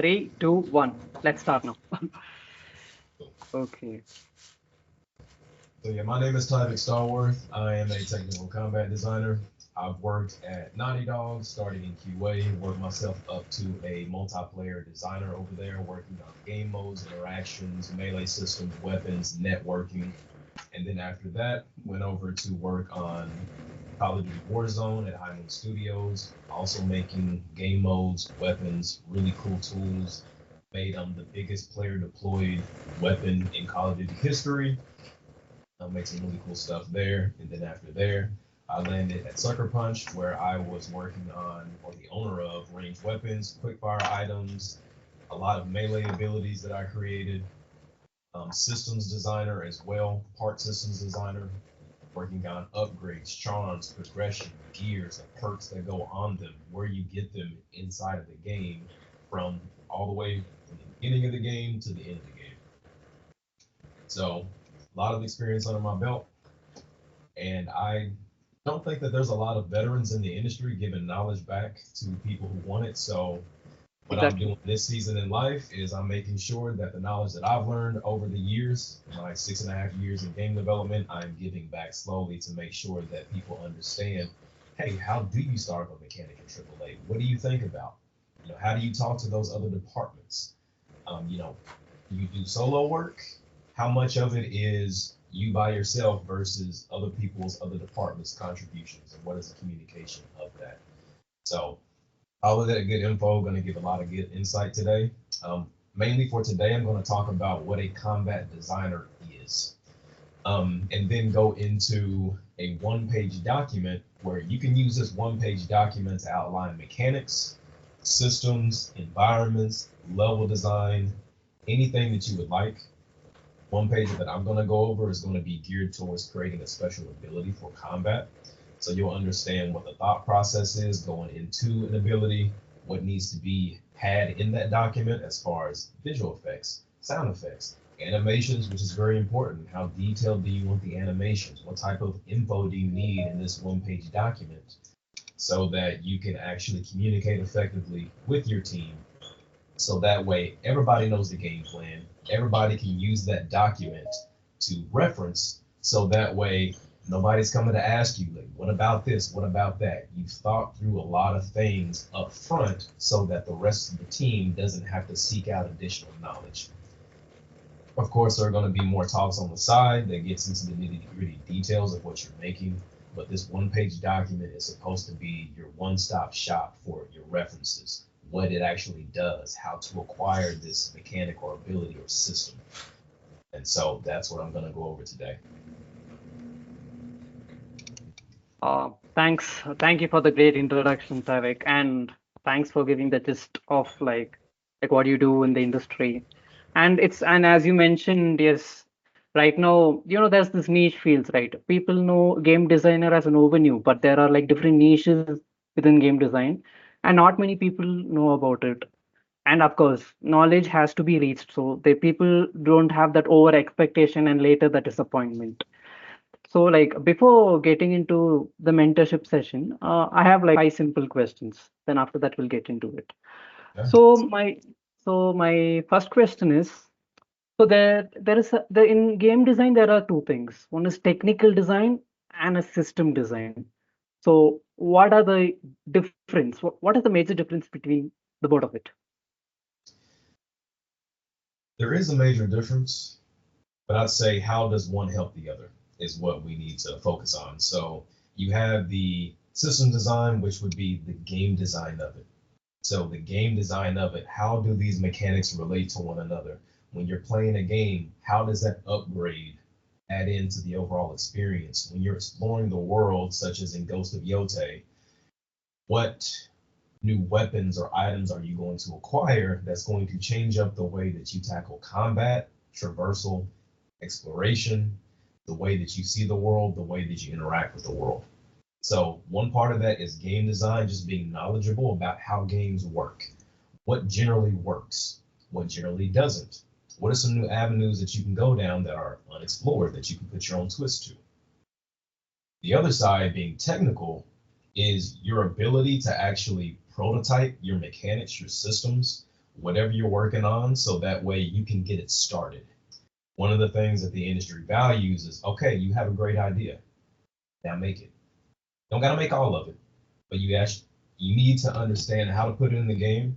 Three, two, one. Let's start now. Okay. So yeah, my name is Tyvic Stallworth. I am a technical combat designer. I've worked at Naughty Dog, starting in QA, worked myself up to a multiplayer designer over there, working on game modes, interactions, melee systems, weapons, networking. And then after that, went over to work on Call of Duty Warzone at High Moon Studios, also making game modes, weapons, really cool tools. Made the biggest player deployed weapon in Call of Duty history. Made some really cool stuff there. And then after there, I landed at Sucker Punch, where I was working on, or the owner of, ranged weapons, quickfire items, a lot of melee abilities that I created, systems designer as well, part systems designer, working on upgrades, charms, progression, gears, and perks that go on them, where you get them inside of the game, from all the way from the beginning of the game to the end of the game. So a lot of experience under my belt, and I don't think that there's a lot of veterans in the industry giving knowledge back to people who want it. So what I'm Exactly. doing this season in life is I'm making sure that the knowledge that I've learned over the years, my 6.5 years in game development, I'm giving back slowly to make sure that people understand, hey, how do you start up a mechanic in AAA? What do you think about? How do you talk to those other departments? You know, you do solo work, how much of it is you by yourself versus other people's other departments' contributions, and what is the communication of that? So all of that good info, going to give a lot of good insight today. Mainly for today, I'm going to talk about what a combat designer is, and then go into a one-page document where you can use this one-page document to outline mechanics, systems, environments, level design, anything that you would like. One page that I'm going to go over is going to be geared towards creating a special ability for combat. So you'll understand what the thought process is going into an ability, what needs to be had in that document as far as visual effects, sound effects, animations, which is very important. How detailed do you want the animations? What type of info do you need in this one-page document so that you can actually communicate effectively with your team, so that way everybody knows the game plan, everybody can use that document to reference, so that way nobody's coming to ask you, like, what about this, what about that? You've thought through a lot of things up front so that the rest of the team doesn't have to seek out additional knowledge. Of course, there are going to be more talks on the side that gets into the nitty-gritty details of what you're making, but this one-page document is supposed to be your one-stop shop for your references, what it actually does, how to acquire this mechanic or ability or system. And so that's what I'm going to go over today. Thanks. Thank you for the great introduction, Tavik, and thanks for giving the gist of like what you do in the industry. And as you mentioned, yes, right now, there's this niche fields, right? People know game designer as an overview, but there are like different niches within game design, and not many people know about it. And of course, knowledge has to be reached, so the people don't have that over expectation and later the disappointment. So, like before getting into the mentorship session, I have like five simple questions. Then after that, we'll get into it. Yeah. So my first question is, so there is in game design there are two things. One is technical design and a system design. So what are the difference? What is the major difference between the both of it? There is a major difference, but I'd say how does one help the other is what we need to focus on. So you have the system design, which would be the game design of it. So the game design of it, how do these mechanics relate to one another? When you're playing a game, how does that upgrade add into the overall experience? When you're exploring the world, such as in Ghost of Yōtei, what new weapons or items are you going to acquire that's going to change up the way that you tackle combat, traversal, exploration, the way that you see the world, the way that you interact with the world? So one part of that is game design, just being knowledgeable about how games work, what generally works, what generally doesn't. What are some new avenues that you can go down that are unexplored that you can put your own twist to? The other side, being technical, is your ability to actually prototype your mechanics, your systems. whatever you're working on so that way you can get it started. One of the things that the industry values is, okay, you have a great idea. Now make it. Don't gotta make all of it, but you need to understand how to put it in the game,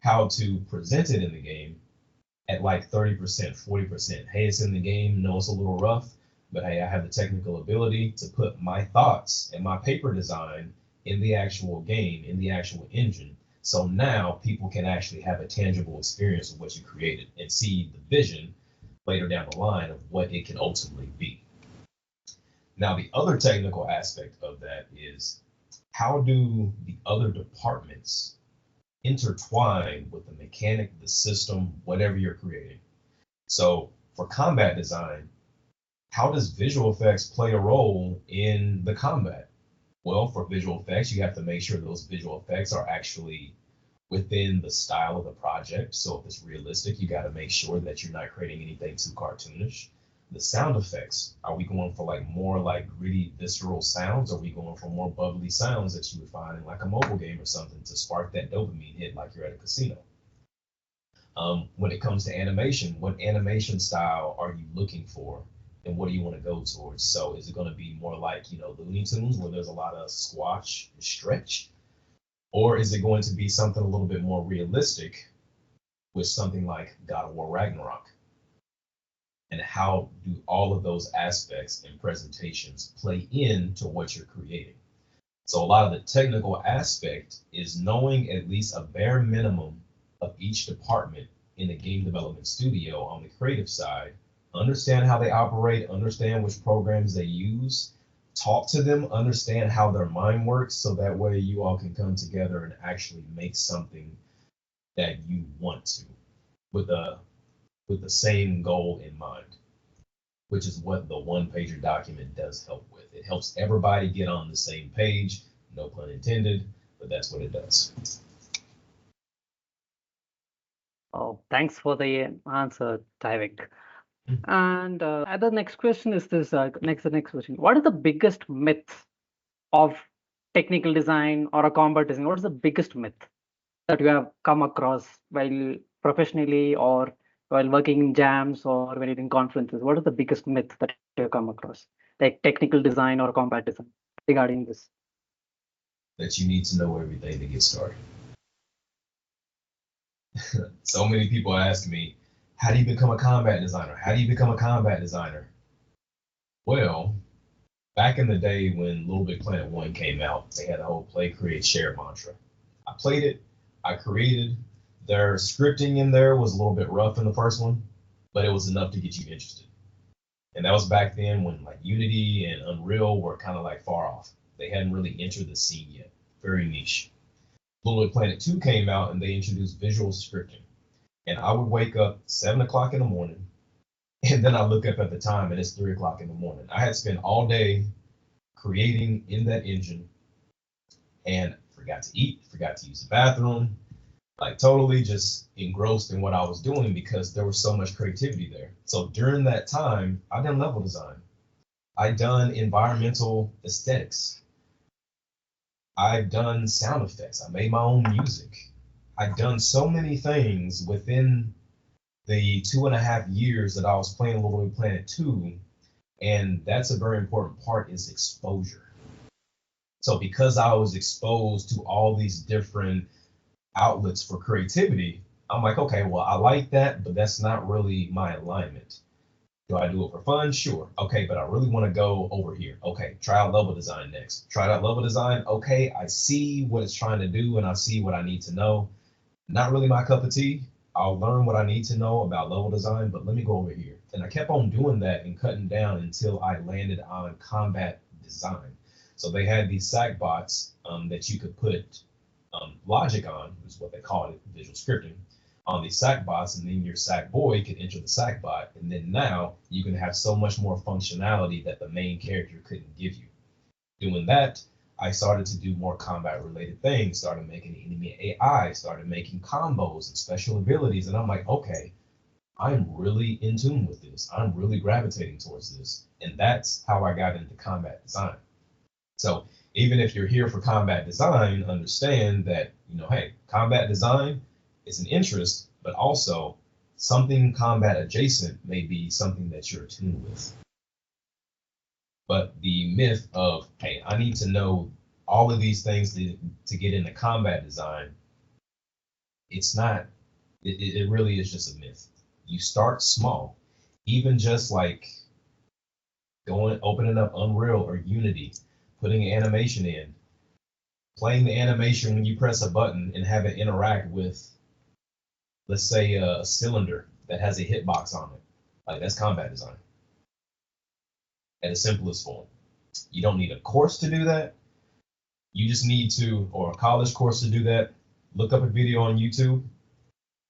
how to present it in the game at like 30%, 40%. Hey, it's in the game. No, it's a little rough, but hey, I have the technical ability to put my thoughts and my paper design in the actual game, in the actual engine. So now people can actually have a tangible experience of what you created and see the vision later down the line of what it can ultimately be. Now, the other technical aspect of that is how do the other departments intertwine with the mechanic, the system, whatever you're creating? So for combat design, how does visual effects play a role in the combat? Well, for visual effects, you have to make sure those visual effects are actually within the style of the project. So if it's realistic, you got to make sure that you're not creating anything too cartoonish. The sound effects, are we going for like more like gritty, visceral sounds? Or are we going for more bubbly sounds that you would find in like a mobile game or something to spark that dopamine hit like you're at a casino? When it comes to animation, what animation style are you looking for? And what do you want to go towards? So is it going to be more like, Looney Tunes where there's a lot of squash and stretch? Or is it going to be something a little bit more realistic with something like God of War Ragnarok? And how do all of those aspects and presentations play into what you're creating? So a lot of the technical aspect is knowing at least a bare minimum of each department in the game development studio on the creative side, understand how they operate, understand which programs they use, talk to them, understand how their mind works, so that way you all can come together and actually make something that you want to, with the same goal in mind, which is what the one-pager document does help with. It helps everybody get on the same page, no pun intended, but that's what it does. Oh, thanks for the answer, Tyvik. And the next question is this. The next question. What is the biggest myth of technical design or a combat design? What is the biggest myth that you have come across while professionally or while working in jams or when you're in conferences? What is the biggest myth that you have come across, like technical design or combat design, regarding this? That you need to know everything to get started. So many people ask me, how do you become a combat designer? How do you become a combat designer? Well, back in the day when Little Big Planet 1 came out, they had a whole play, create, share mantra. I played it, I created. Their scripting in there was a little bit rough in the first one, but it was enough to get you interested. And that was back then when like Unity and Unreal were kind of like far off. They hadn't really entered the scene yet, very niche. Little Big Planet 2 came out and they introduced visual scripting. And I would wake up 7 o'clock in the morning, and then I look up at the time and it's 3 o'clock in the morning. I had spent all day creating in that engine and forgot to eat, forgot to use the bathroom, like totally just engrossed in what I was doing because there was so much creativity there. So during that time, I done level design. I done environmental aesthetics. I've done sound effects. I made my own music. I've done so many things within the 2.5 years that I was playing Little Big Planet 2. And that's a very important part, is exposure. So because I was exposed to all these different outlets for creativity, I'm like, okay, well, I like that, but that's not really my alignment. Do I do it for fun? Sure. Okay, but I really want to go over here. Okay, try out level design next. Try out level design. Okay, I see what it's trying to do and I see what I need to know. Not really my cup of tea. I'll learn what I need to know about level design, but let me go over here. And I kept on doing that and cutting down until I landed on combat design. So they had these SAC bots that you could put logic on, is what they call it, visual scripting, on these SAC bots, and then your SAC boy could enter the SAC bot, and then now you can have so much more functionality that the main character couldn't give you. Doing that, I started to do more combat related things, started making enemy AI, started making combos and special abilities, and I'm like, okay, I'm really in tune with this. I'm really gravitating towards this. And that's how I got into combat design. So even if you're here for combat design, understand that, hey, combat design it's an interest, but also something combat adjacent may be something that you're attuned with. But the myth of, hey, I need to know all of these things to get into combat design, it's not, it really is just a myth. You start small, even just like opening up Unreal or Unity, putting an animation in, playing the animation when you press a button and have it interact with, let's say, a cylinder that has a hitbox on it. Like, that's combat design at its simplest form. You don't need a course to do that. You just need to, or a college course to do that. Look up a video on YouTube,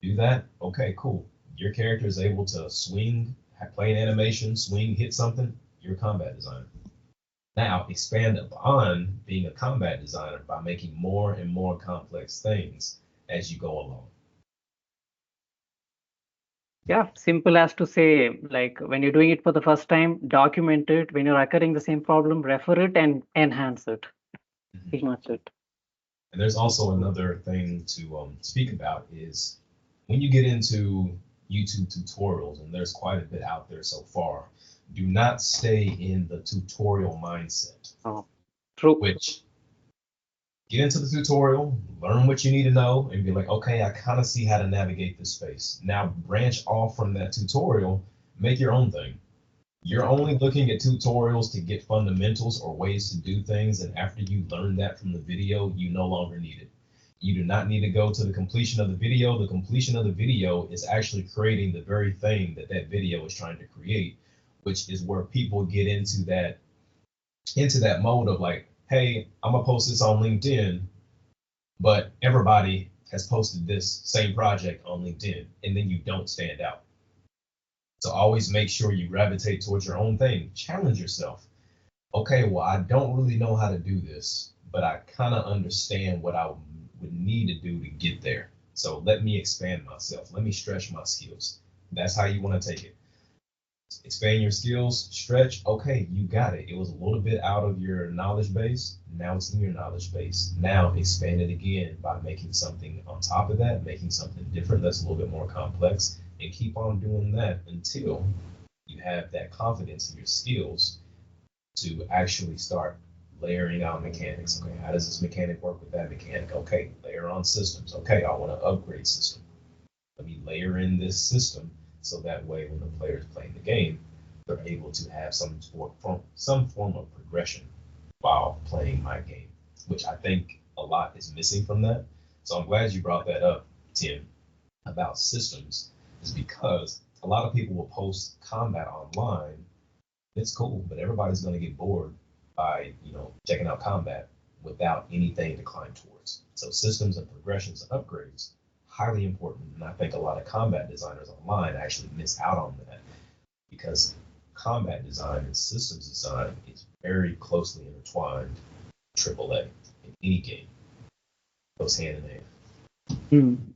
do that. Okay, cool. Your character is able to swing, play an animation, swing, hit something. You're a combat designer. Now expand upon being a combat designer by making more and more complex things as you go along. Yeah, simple as to say, like when you're doing it for the first time, document it. When you're occurring the same problem, refer it and enhance it. Mm-hmm. Pretty much it. And there's also another thing to speak about is when you get into YouTube tutorials, and there's quite a bit out there so far, do not stay in the tutorial mindset. Oh, true. Which, get into the tutorial, learn what you need to know, and be like, okay, I kind of see how to navigate this space. Now branch off from that tutorial, make your own thing. You're only looking at tutorials to get fundamentals or ways to do things, and after you learn that from the video, you no longer need it. You do not need to go to the completion of the video. The completion of the video is actually creating the very thing that that video is trying to create, which is where people get into that mode of like, hey, I'm gonna post this on LinkedIn, but everybody has posted this same project on LinkedIn, and then you don't stand out. So always make sure you gravitate towards your own thing. Challenge yourself. Okay, well, I don't really know how to do this, but I kind of understand what I would need to do to get there. So let me expand myself. Let me stretch my skills. That's how you want to take it. Expand your skills, stretch. Okay, you got it. It was a little bit out of your knowledge base. Now it's in your knowledge base. Now expand it again by making something on top of that, making something different that's a little bit more complex, and keep on doing that until you have that confidence in your skills to actually start layering out mechanics. Okay, how does this mechanic work with that mechanic? Okay, layer on systems. Okay, I want to upgrade system. Let me layer in this system so that way when the players playing the game, they're able to have some form of progression while playing my game, which I think a lot is missing from that. So I'm glad you brought that up, Tim, about systems, is because a lot of people will post combat online. It's cool, but everybody's going to get bored by, checking out combat without anything to climb towards. So systems and progressions and upgrades, highly important. And I think a lot of combat designers online actually miss out on that because combat design and systems design is very closely intertwined. AAA in any game goes hand in hand.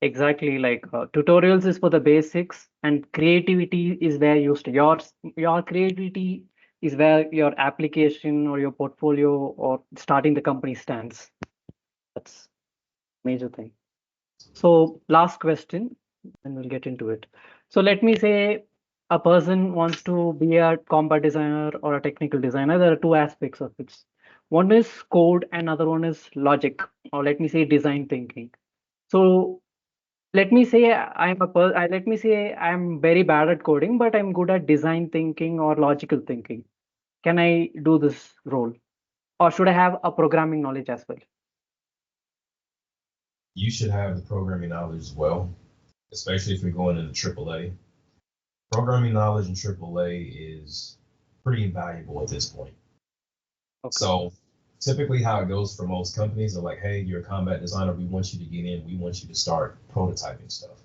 Exactly, like tutorials is for the basics, and creativity is where you your creativity is where your application or your portfolio or starting the company stands. That's major thing. So last question, and we'll get into it. So let me say a person wants to be a combat designer or a technical designer. There are two aspects of it. One is code, and other one is logic, or let me say design thinking. So let me say let me say I'm very bad at coding, but I'm good at design thinking or logical thinking. Can I do this role, or should I have a programming knowledge as well? You should have the programming knowledge as well, especially if you're going into AAA. Programming knowledge in AAA is pretty invaluable at this point. Okay. So typically how it goes for most companies are like, hey, you're a combat designer. We want you to get in. We want you to start prototyping stuff.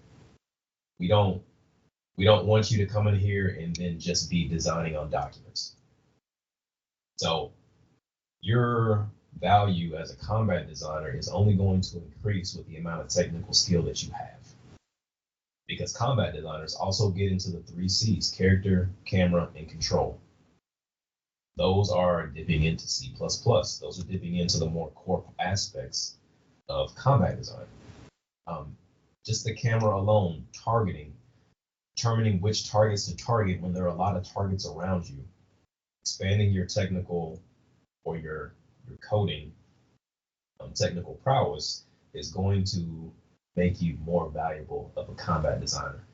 We don't want you to come in here and then just be designing on documents. So your value as a combat designer is only going to increase with the amount of technical skill that you have. Because combat designers also get into the 3 C's: character, camera, and control. Those are dipping into C++. Those are dipping into the more core aspects of combat design. just the camera alone, determining which targets to target when there are a lot of targets around you, expanding your technical or your coding technical prowess is going to make you more valuable of a combat designer.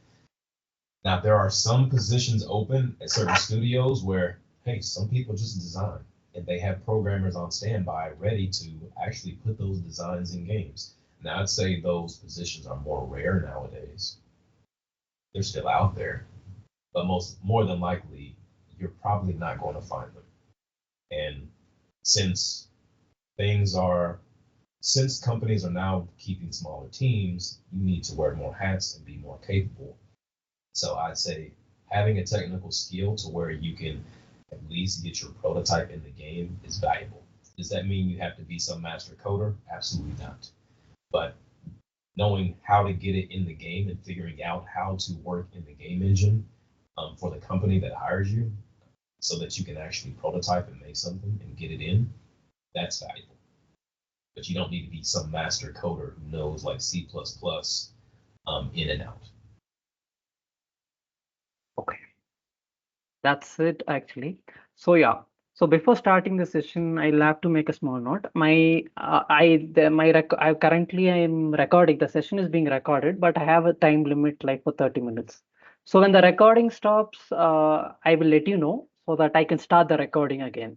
Now, there are some positions open at certain studios where, hey, some people just design and they have programmers on standby ready to actually put those designs in games. Now, I'd say those positions are more rare nowadays. They're still out there, but more than likely, you're probably not going to find them. And since companies are now keeping smaller teams, you need to wear more hats and be more capable. So I'd say having a technical skill to where you can at least get your prototype in the game is valuable. Does that mean you have to be some master coder? Absolutely not. But knowing how to get it in the game and figuring out how to work in the game engine for the company that hires you so that you can actually prototype and make something and get it in, that's valuable. But you don't need to be some master coder who knows like C++ in and out. Okay, that's it actually. So yeah. So before starting the session, I'll have to make a small note. I currently I'm recording. The session is being recorded, but I have a time limit like for 30 minutes. So when the recording stops, I will let you know so that I can start the recording again.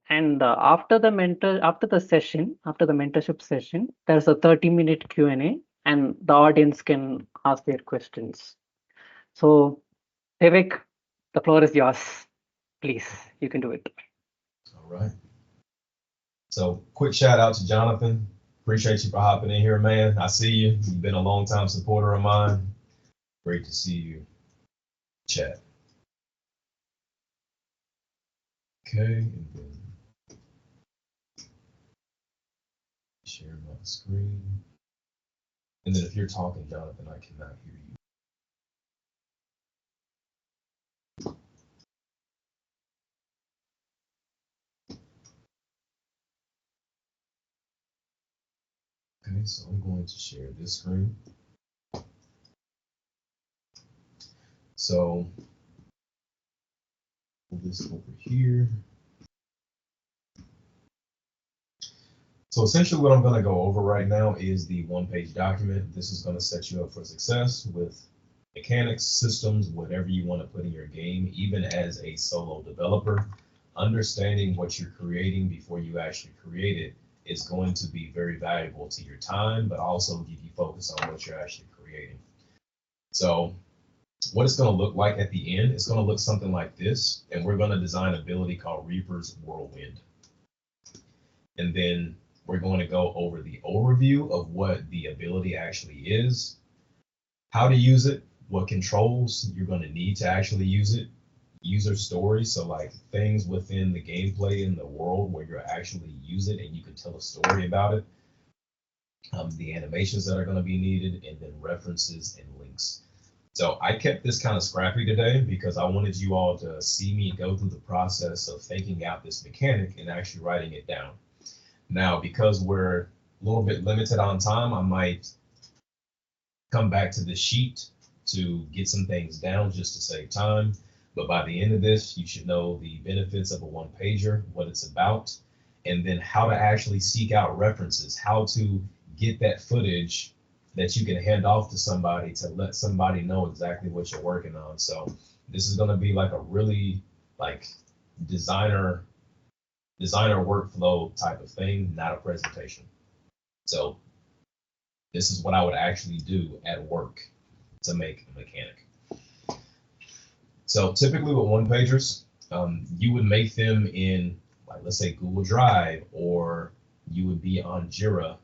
And after the mentorship session, there's a 30-minute Q&A, and the audience can ask their questions. So, Tyvic, the floor is yours. Please, you can do it. All right. So quick shout out to Jonathan. Appreciate you for hopping in here, man. I see you. You've been a long time supporter of mine. Great to see you. Chat. Okay, and then share my screen. And then if you're talking, Jonathan, I cannot hear you. Okay, so I'm going to share this screen. So pull this over here. So essentially what I'm going to go over right now is the one-page document. This is going to set you up for success with mechanics, systems, whatever you want to put in your game, even as a solo developer. Understanding what you're creating before you actually create it is going to be very valuable to your time, but also give you focus on what you're actually creating. So what it's going to look like at the end, it's going to look something like this, and we're going to design an ability called Reaper's Whirlwind. And then we're going to go over the overview of what the ability actually is, how to use it, what controls you're going to need to actually use it, user stories, so like things within the gameplay in the world where you actually use it and you can tell a story about it, the animations that are going to be needed, and then references and links. So I kept this kind of scrappy today because I wanted you all to see me go through the process of thinking out this mechanic and actually writing it down. Now, because we're a little bit limited on time, I might come back to the sheet to get some things down just to save time. But by the end of this, you should know the benefits of a one-pager, what it's about, and then how to actually seek out references, how to get that footage that you can hand off to somebody to let somebody know exactly what you're working on. So this is going to be like a really like designer workflow type of thing, not a presentation. So this is what I would actually do at work to make a mechanic. So typically with one-pagers, you would make them in, like, let's say Google Drive, or you would be on Jira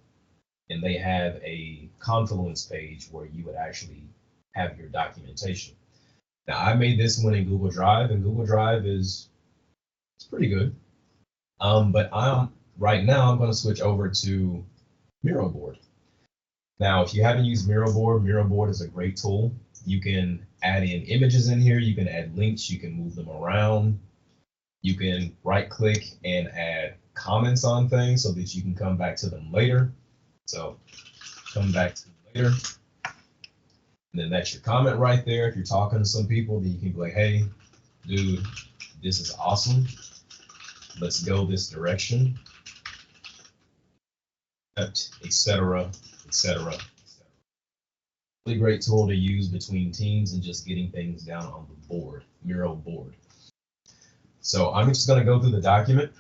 and they have a Confluence page where you would actually have your documentation. Now I made this one in Google Drive, and Google Drive it's pretty good. But right now I'm going to switch over to Miro board. Now, if you haven't used Miro board is a great tool. You can add in images in here. You can add links. You can move them around. You can right click and add comments on things so that you can come back to them later. So come back to them later. And then that's your comment right there. If you're talking to some people, then you can be like, hey, dude, this is awesome. Let's go this direction, etc., etc. Really great tool to use between teams and just getting things down on the board, Miro board. So I'm just going to go through the document,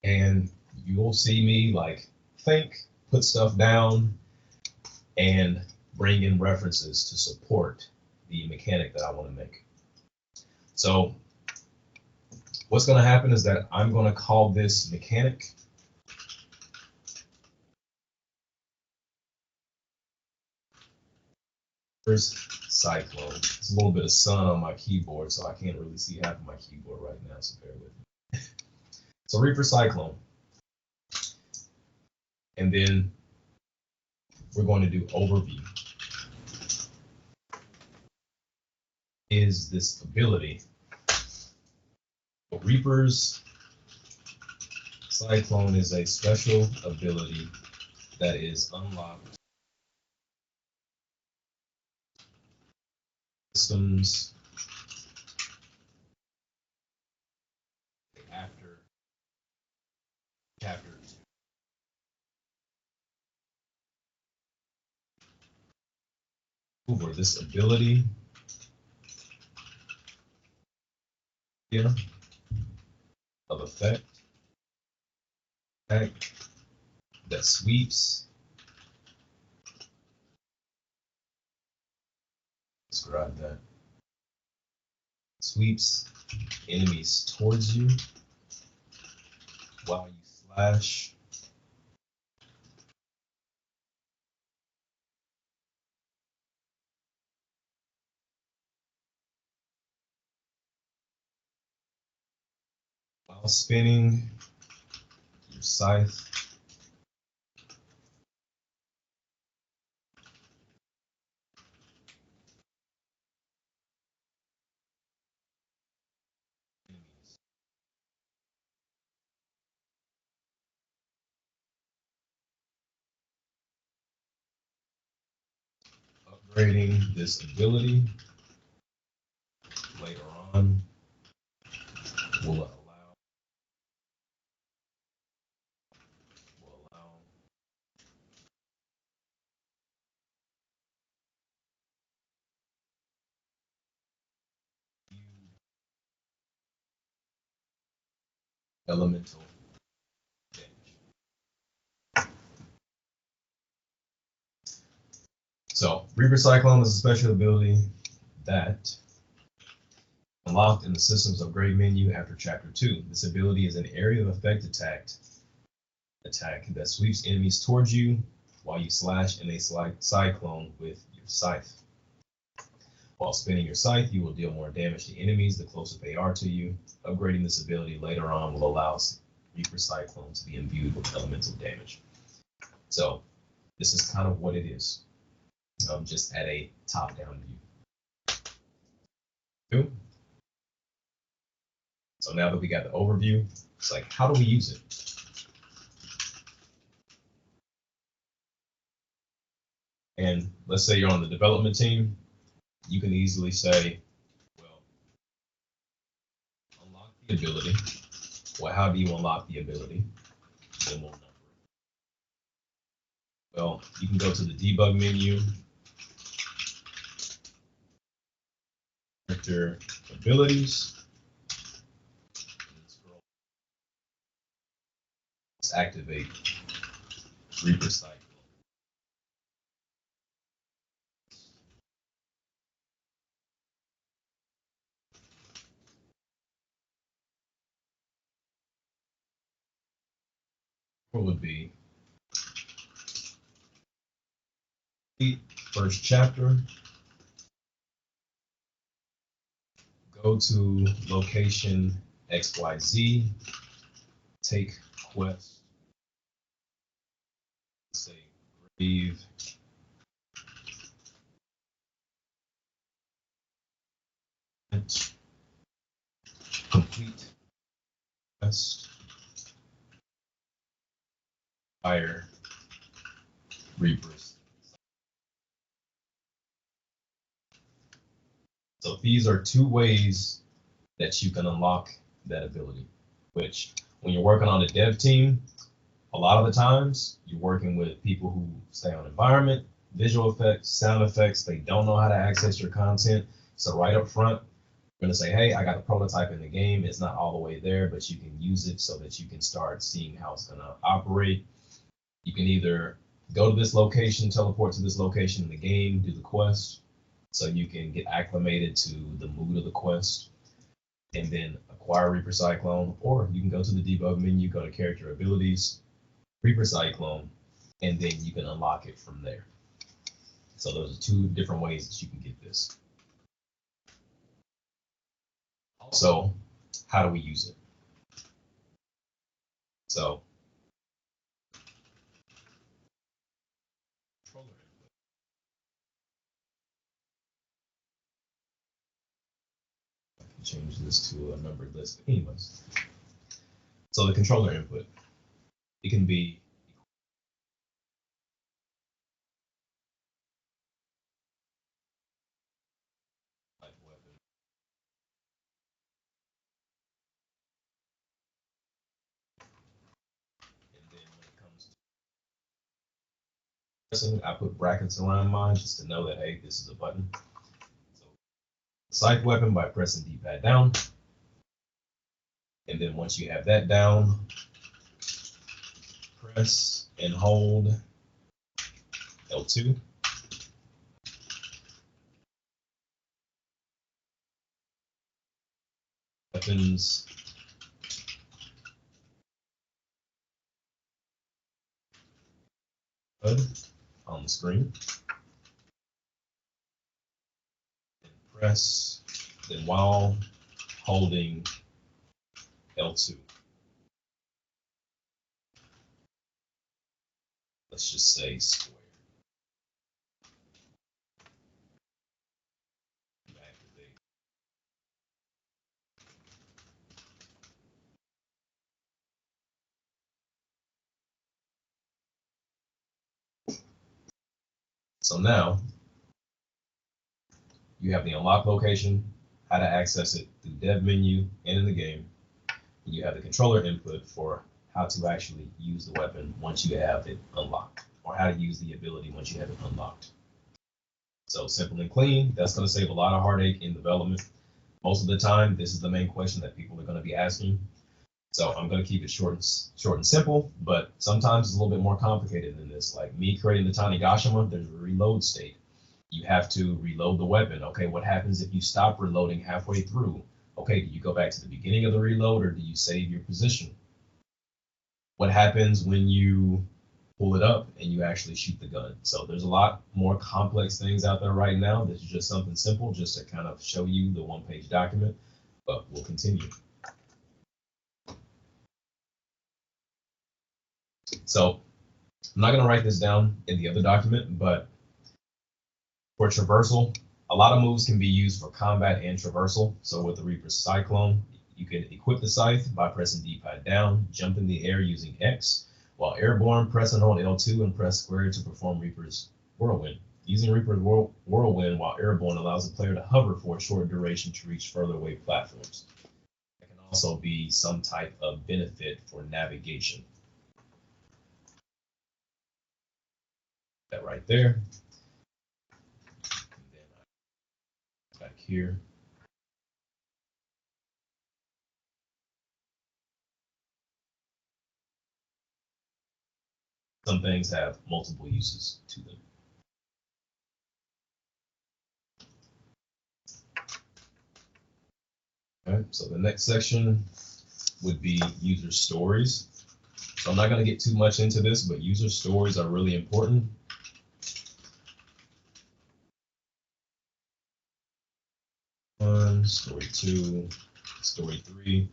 and you'll see me like think, put stuff down, and bring in references to support the mechanic that I want to make. So what's going to happen is that I'm going to call this mechanic Cyclone. There's a little bit of sun on my keyboard, so I can't really see half of my keyboard right now, so bear with me. So Reaper Cyclone. And then we're going to do overview. Is this ability? Reaper's Cyclone is a special ability that is unlocked systems after chapter 2. Over this ability here of effect that sweeps. Describe that. Sweeps enemies towards you while you slash. While spinning your scythe. Upgrading this ability later on will allow you elemental damage. So Reaper Cyclone is a special ability that unlocked in the Systems Upgrade menu after Chapter 2. This ability is an area of effect attack that sweeps enemies towards you while you slash in a cyclone with your scythe. While spinning your scythe, you will deal more damage to enemies the closer they are to you. Upgrading this ability later on will allow Reaper Cyclone to be imbued with elemental damage. So this is kind of what it is, just at a top-down view. Cool. So now that we got the overview, it's like, how do we use it? And let's say you're on the development team, you can easily say, well, unlock the ability. Well, how do you unlock the ability? Then we'll number it. Well, you can go to the debug menu, character abilities, and scroll. Let's activate Reaper Cycle. What would be first chapter, go to location XYZ, take quest, say grave, complete quest, fire, Reapers. So these are two ways that you can unlock that ability, which when you're working on a dev team, a lot of the times you're working with people who stay on environment, visual effects, sound effects. They don't know how to access your content. So right up front, we're going to say, hey, I got a prototype in the game. It's not all the way there, but you can use it so that you can start seeing how it's going to operate. You can either go to this location, teleport to this location in the game, do the quest, so you can get acclimated to the mood of the quest, and then acquire Reaper Cyclone, or you can go to the debug menu, go to character abilities, Reaper Cyclone, and then you can unlock it from there. So those are two different ways that you can get this. Also, how do we use it? So, I can change this to a numbered list. Anyways, so the controller input, it can be like weapon. And then when it comes to pressing, I put brackets around mine just to know that, hey, this is a button. So scythe weapon by pressing D-pad down. And then once you have that down, press and hold L2. Weapons HUD on the screen. And press, then while holding L2. Let's just say square. Activate. So now you have the unlock location, how to access it through dev menu and in the game. And you have the controller input for how to actually use the weapon once you have it unlocked, or how to use the ability once you have it unlocked. So simple and clean, that's going to save a lot of heartache in development. Most of the time, this is the main question that people are going to be asking. So I'm going to keep it short and simple, but sometimes it's a little bit more complicated than this. Like me creating the Tanigashima, there's a reload state. You have to reload the weapon. Okay, what happens if you stop reloading halfway through? Okay, do you go back to the beginning of the reload or do you save your position? What happens when you pull it up and you actually shoot the gun? So there's a lot more complex things out there right now. This is just something simple just to kind of show you the one-page document, but we'll continue. So I'm not going to write this down in the other document, but for traversal, a lot of moves can be used for combat and traversal. So with the Reaper Cyclone, you can equip the scythe by pressing D-pad down, jump in the air using X. While airborne, press and hold L2 and press square to perform Reaper's Whirlwind. Using Reaper's Whirlwind while airborne allows the player to hover for a short duration to reach further away platforms. It can also be some type of benefit for navigation. That right there. And then back here. Some things have multiple uses to them. Okay, so the next section would be user stories. So I'm not going to get too much into this, but user stories are really important. One, story two, story three.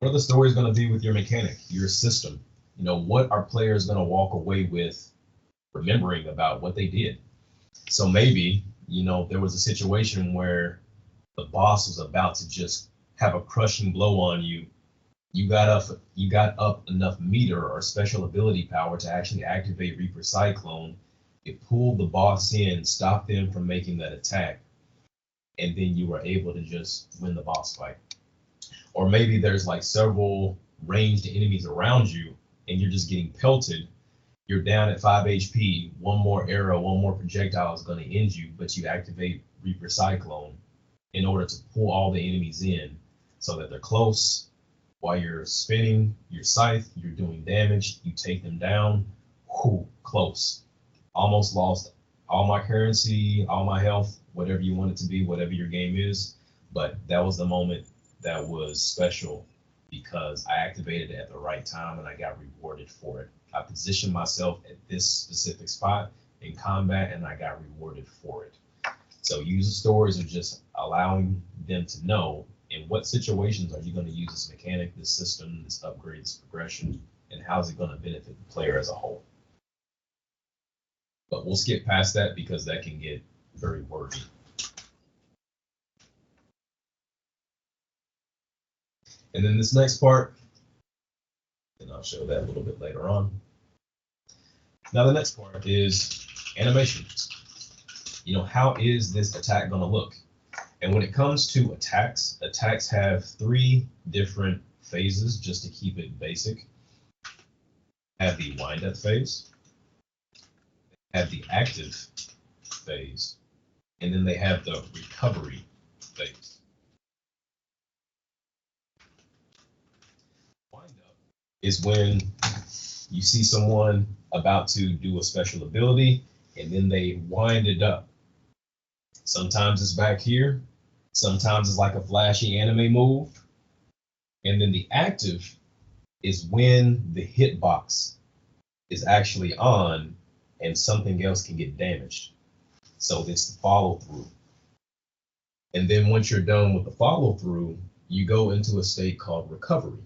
What are the stories going to be with your mechanic, your system? You know, what are players going to walk away with remembering about what they did? So maybe, you know, there was a situation where the boss was about to just have a crushing blow on you. You got up enough meter or special ability power to actually activate Reaper Cyclone. it pulled the boss in, stopped them from making that attack, and then you were able to just win the boss fight. Or maybe there's like several ranged enemies around you and you're just getting pelted. You're down at 5 HP, one more arrow, one more projectile is going to end you, but you activate Reaper Cyclone in order to pull all the enemies in so that they're close. While you're spinning your scythe, you're doing damage, you take them down. Whew, close. Almost lost all my currency, all my health, whatever you want it to be, whatever your game is. But that was the moment that was special because I activated it at the right time and I got rewarded for it. I positioned myself at this specific spot in combat and I got rewarded for it. So user stories are just allowing them to know in what situations are you going to use this mechanic, this system, this upgrade, this progression, and how is it going to benefit the player as a whole. But we'll skip past that because that can get very wordy. And then this next part, and I'll show that a little bit later on. Now the next part is animations. You know, how is this attack going to look? And when it comes to attacks, attacks have 3 different phases just to keep it basic. Have the wind up phase, have the active phase, and then they have the recovery phase. Wind up is when you see someone about to do a special ability and then they wind it up. Sometimes it's back here, sometimes it's like a flashy anime move. And then the active is when the hitbox is actually on and something else can get damaged. So it's the follow through. And then once you're done with the follow through, you go into a state called recovery.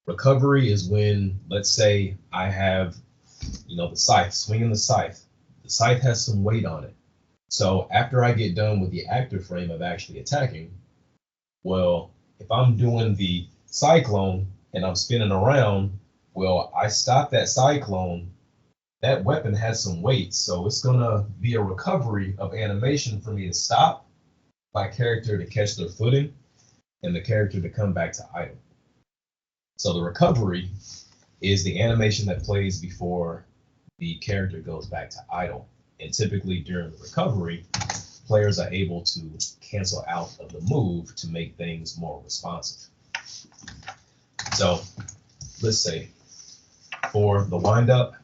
Recovery is when, let's say I have, the scythe, swinging the scythe. The scythe has some weight on it. So after I get done with the active frame of actually attacking, well, if I'm doing the cyclone and I'm spinning around, well, I stop that cyclone, that weapon has some weight, so it's gonna be a recovery of animation for me to stop my character to catch their footing and the character to come back to idle. So the recovery is the animation that plays before the character goes back to idle. And typically during the recovery, players are able to cancel out of the move to make things more responsive. So let's say for the wind up,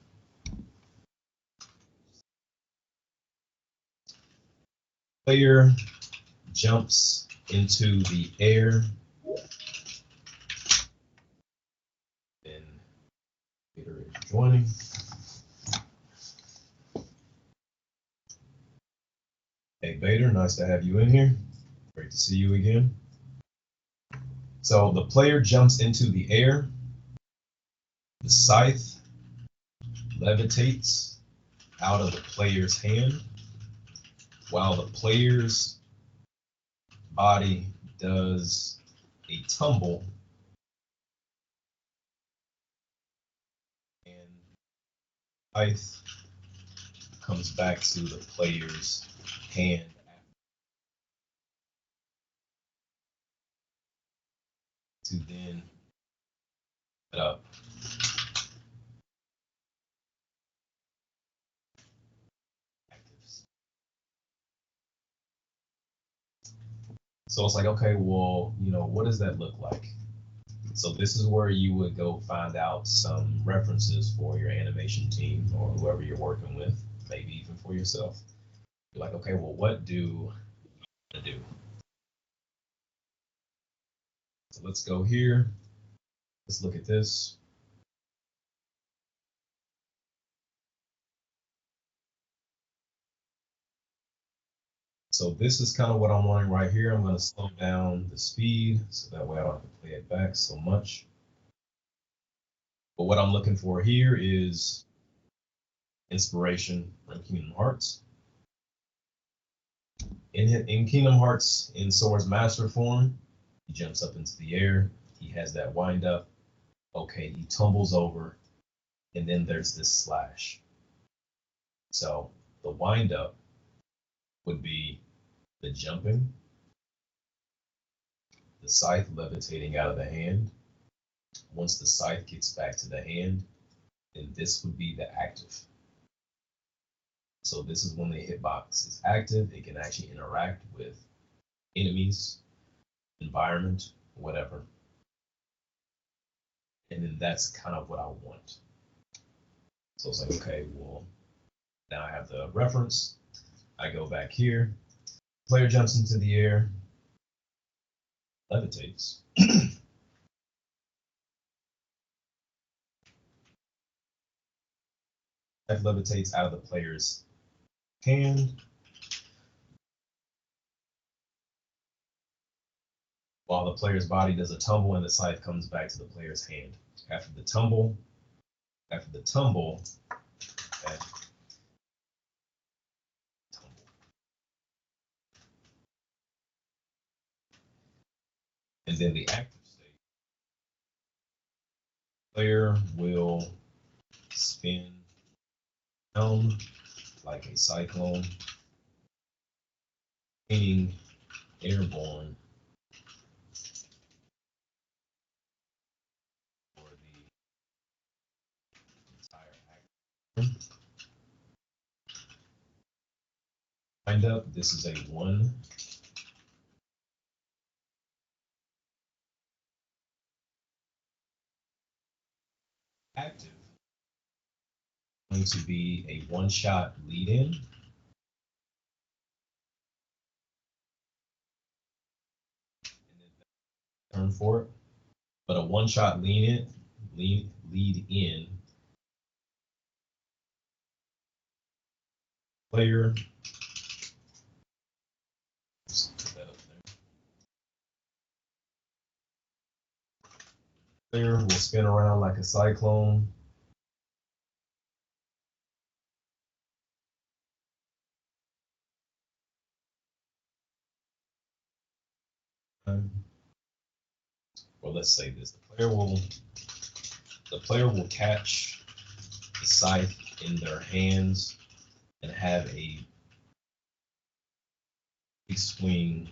player jumps into the air and Peter is joining. Hey Bader, nice to have you in here. Great to see you again. So the player jumps into the air, the scythe levitates out of the player's hand while the player's body does a tumble and scythe comes back to the player's hand to then set up. So it's like, okay, well, what does that look like? So this is where you would go find out some references for your animation team or whoever you're working with, maybe even for yourself. You're like, okay, well, what do I do? So let's go here. Let's look at this. So this is kind of what I'm running right here. I'm going to slow down the speed so that way I don't have to play it back so much. But what I'm looking for here is inspiration from Kingdom Hearts. In Kingdom Hearts, in Sora's master form, he jumps up into the air. He has that wind up. Okay, he tumbles over, and then there's this slash. So The wind up would be the jumping, the scythe levitating out of the hand. Once the scythe gets back to the hand, then this would be the active. So this is when the hitbox is active. It can actually interact with enemies, environment, whatever. And then that's kind of what I want. So it's like, okay, well, now I have the reference. I go back here. Player jumps into the air, levitates. That levitates out of the player's hand, while the player's body does a tumble and the scythe comes back to the player's hand. After the tumble, okay, and then the active state, player will spin down like a cyclone, meaning airborne for the entire action. Wind up, this is a 1. Active going to be a 1-shot lead in. Turn for it, but a 1-shot lead in. Player, put that up there. Player will spin around like a cyclone. Or let's say this: the player will catch the scythe in their hands and have a big swing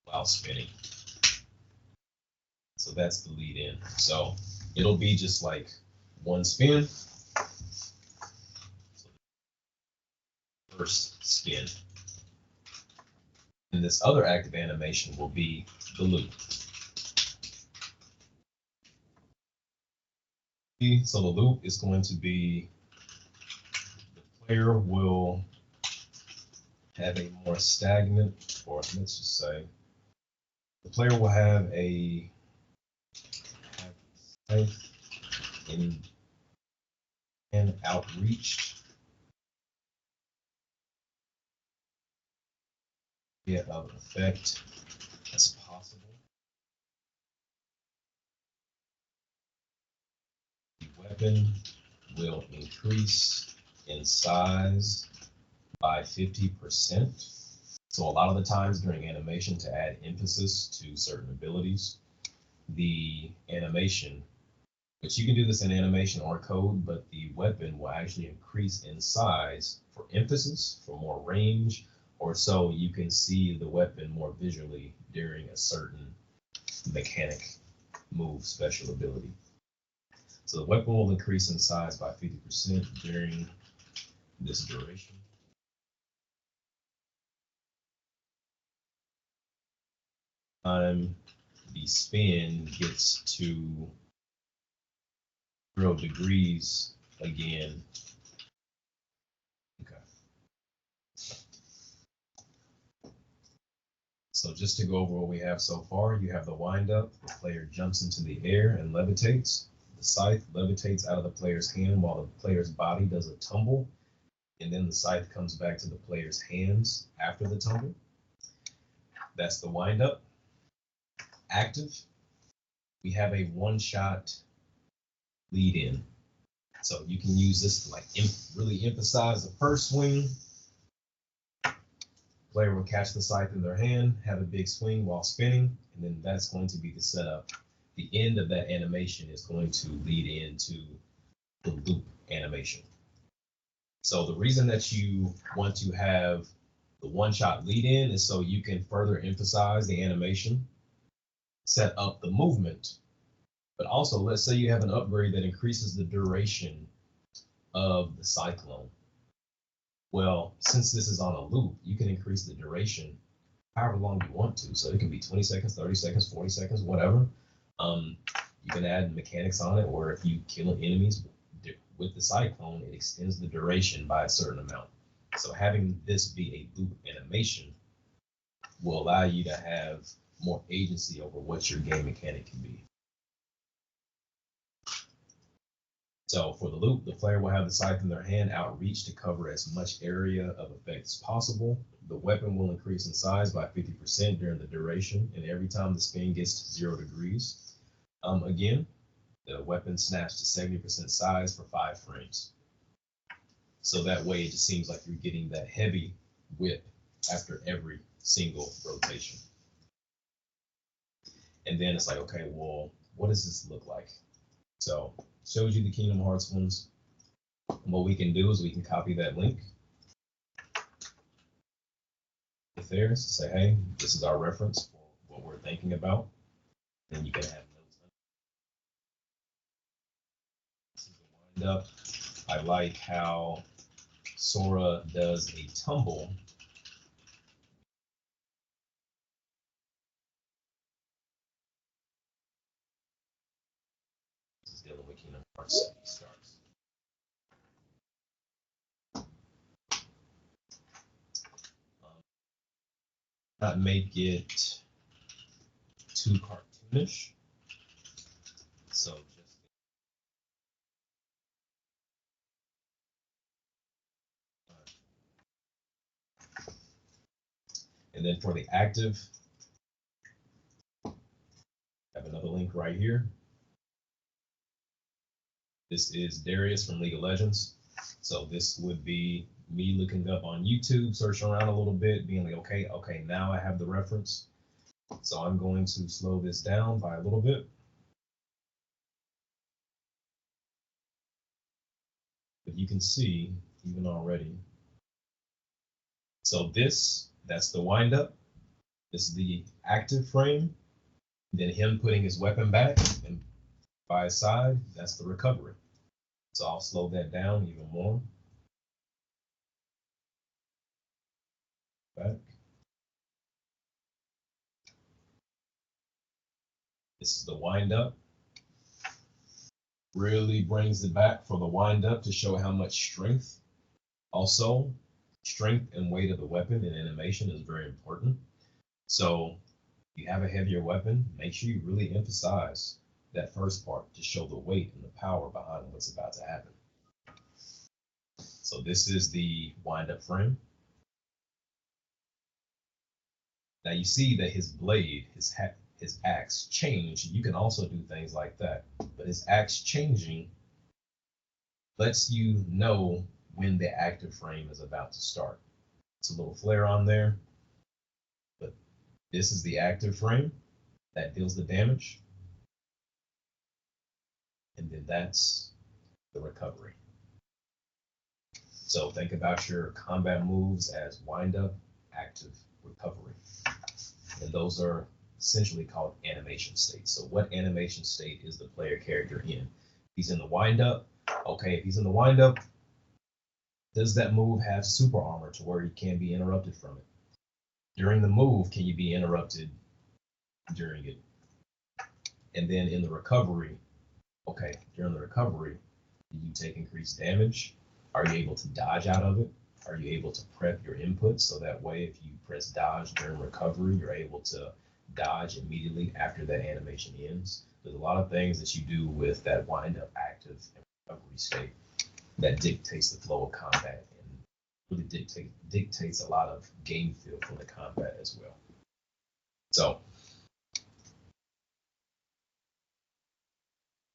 while spinning. So that's the lead in. So it'll be just like 1 spin. So first spin. And this other active animation will be the loop. So the loop is going to be, the player will have a more stagnant, or let's just say, the player will have a scythe and outreached. Get of effect as possible. The weapon will increase in size by 50%. So a lot of the times during animation, to add emphasis to certain abilities, the animation, which you can do this in animation or code, but the weapon will actually increase in size for emphasis, for more range, or so you can see the weapon more visually during a certain mechanic, move, special ability. So the weapon will increase in size by 50% during this duration. Time the spin gets to 0 degrees again. Okay. So just to go over what we have so far, you have the wind up, the player jumps into the air and levitates. The scythe levitates out of the player's hand while the player's body does a tumble, and then the scythe comes back to the player's hands after the tumble. That's the wind up. Active, we have a 1-shot lead in. So you can use this to like really emphasize the first swing. Player will catch the scythe in their hand, have a big swing while spinning, and then that's going to be the setup the end of that animation is going to lead into the loop animation. So the reason that you want to have the one-shot lead in is so you can further emphasize the animation, set up the movement, but also let's say you have an upgrade that increases the duration of the cyclone. Well, since this is on a loop, you can increase the duration however long you want to. So it can be 20 seconds, 30 seconds, 40 seconds, whatever. You can add mechanics on it, or if you kill enemies with the cyclone, it extends the duration by a certain amount. So having this be a loop animation will allow you to have more agency over what your game mechanic can be. So for the loop, the player will have the scythe in their hand outreach to cover as much area of effect as possible. The weapon will increase in size by 50% during the duration, and every time the spin gets to 0 degrees. Again, the weapon snaps to 70% size for 5 frames. So that way it just seems like you're getting that heavy whip after every single rotation. And then it's like, okay, well, what does this look like? So showed you the Kingdom Hearts ones. What we can do is we can copy that link if there's to say, hey, this is our reference for what we're thinking about. Then you can have notes. This is the wind up. I like how Sora does a tumble. This is dealing with Kingdom Hearts. He starts. Not make it too cartoonish. So just and then for the active, I have another link right here. This is Darius from League of Legends. So this would be me looking up on YouTube, searching around a little bit, being like, okay, now I have the reference. So I'm going to slow this down by a little bit. But you can see even already. So that's the wind up. This is the active frame. Then him putting his weapon back and by his side, that's the recovery. So I'll slow that down even more. Back. This is the wind up. Really brings it back for the wind up to show how much strength. Also, strength and weight of the weapon in animation is very important. So if you have a heavier weapon, make sure you really emphasize that first part to show the weight and the power behind what's about to happen. So this is the wind up frame. Now you see that his blade, his axe change. You can also do things like that, but his axe changing lets you know when the active frame is about to start. It's a little flare on there, but this is the active frame that deals the damage. And then that's the recovery. So think about your combat moves as wind up, active, recovery. And those are essentially called animation states. So what animation state is the player character in? He's in the wind up. Okay, if he's in the wind up, does that move have super armor to where you can't be interrupted from it? During the move, can you be interrupted during it? And then in the recovery, okay, during the recovery, do you take increased damage? Are you able to dodge out of it? Are you able to prep your input so that way if you press dodge during recovery, you're able to dodge immediately after that animation ends? There's a lot of things that you do with that wind up, active, and recovery state that dictates the flow of combat and really dictates a lot of game feel for the combat as well. So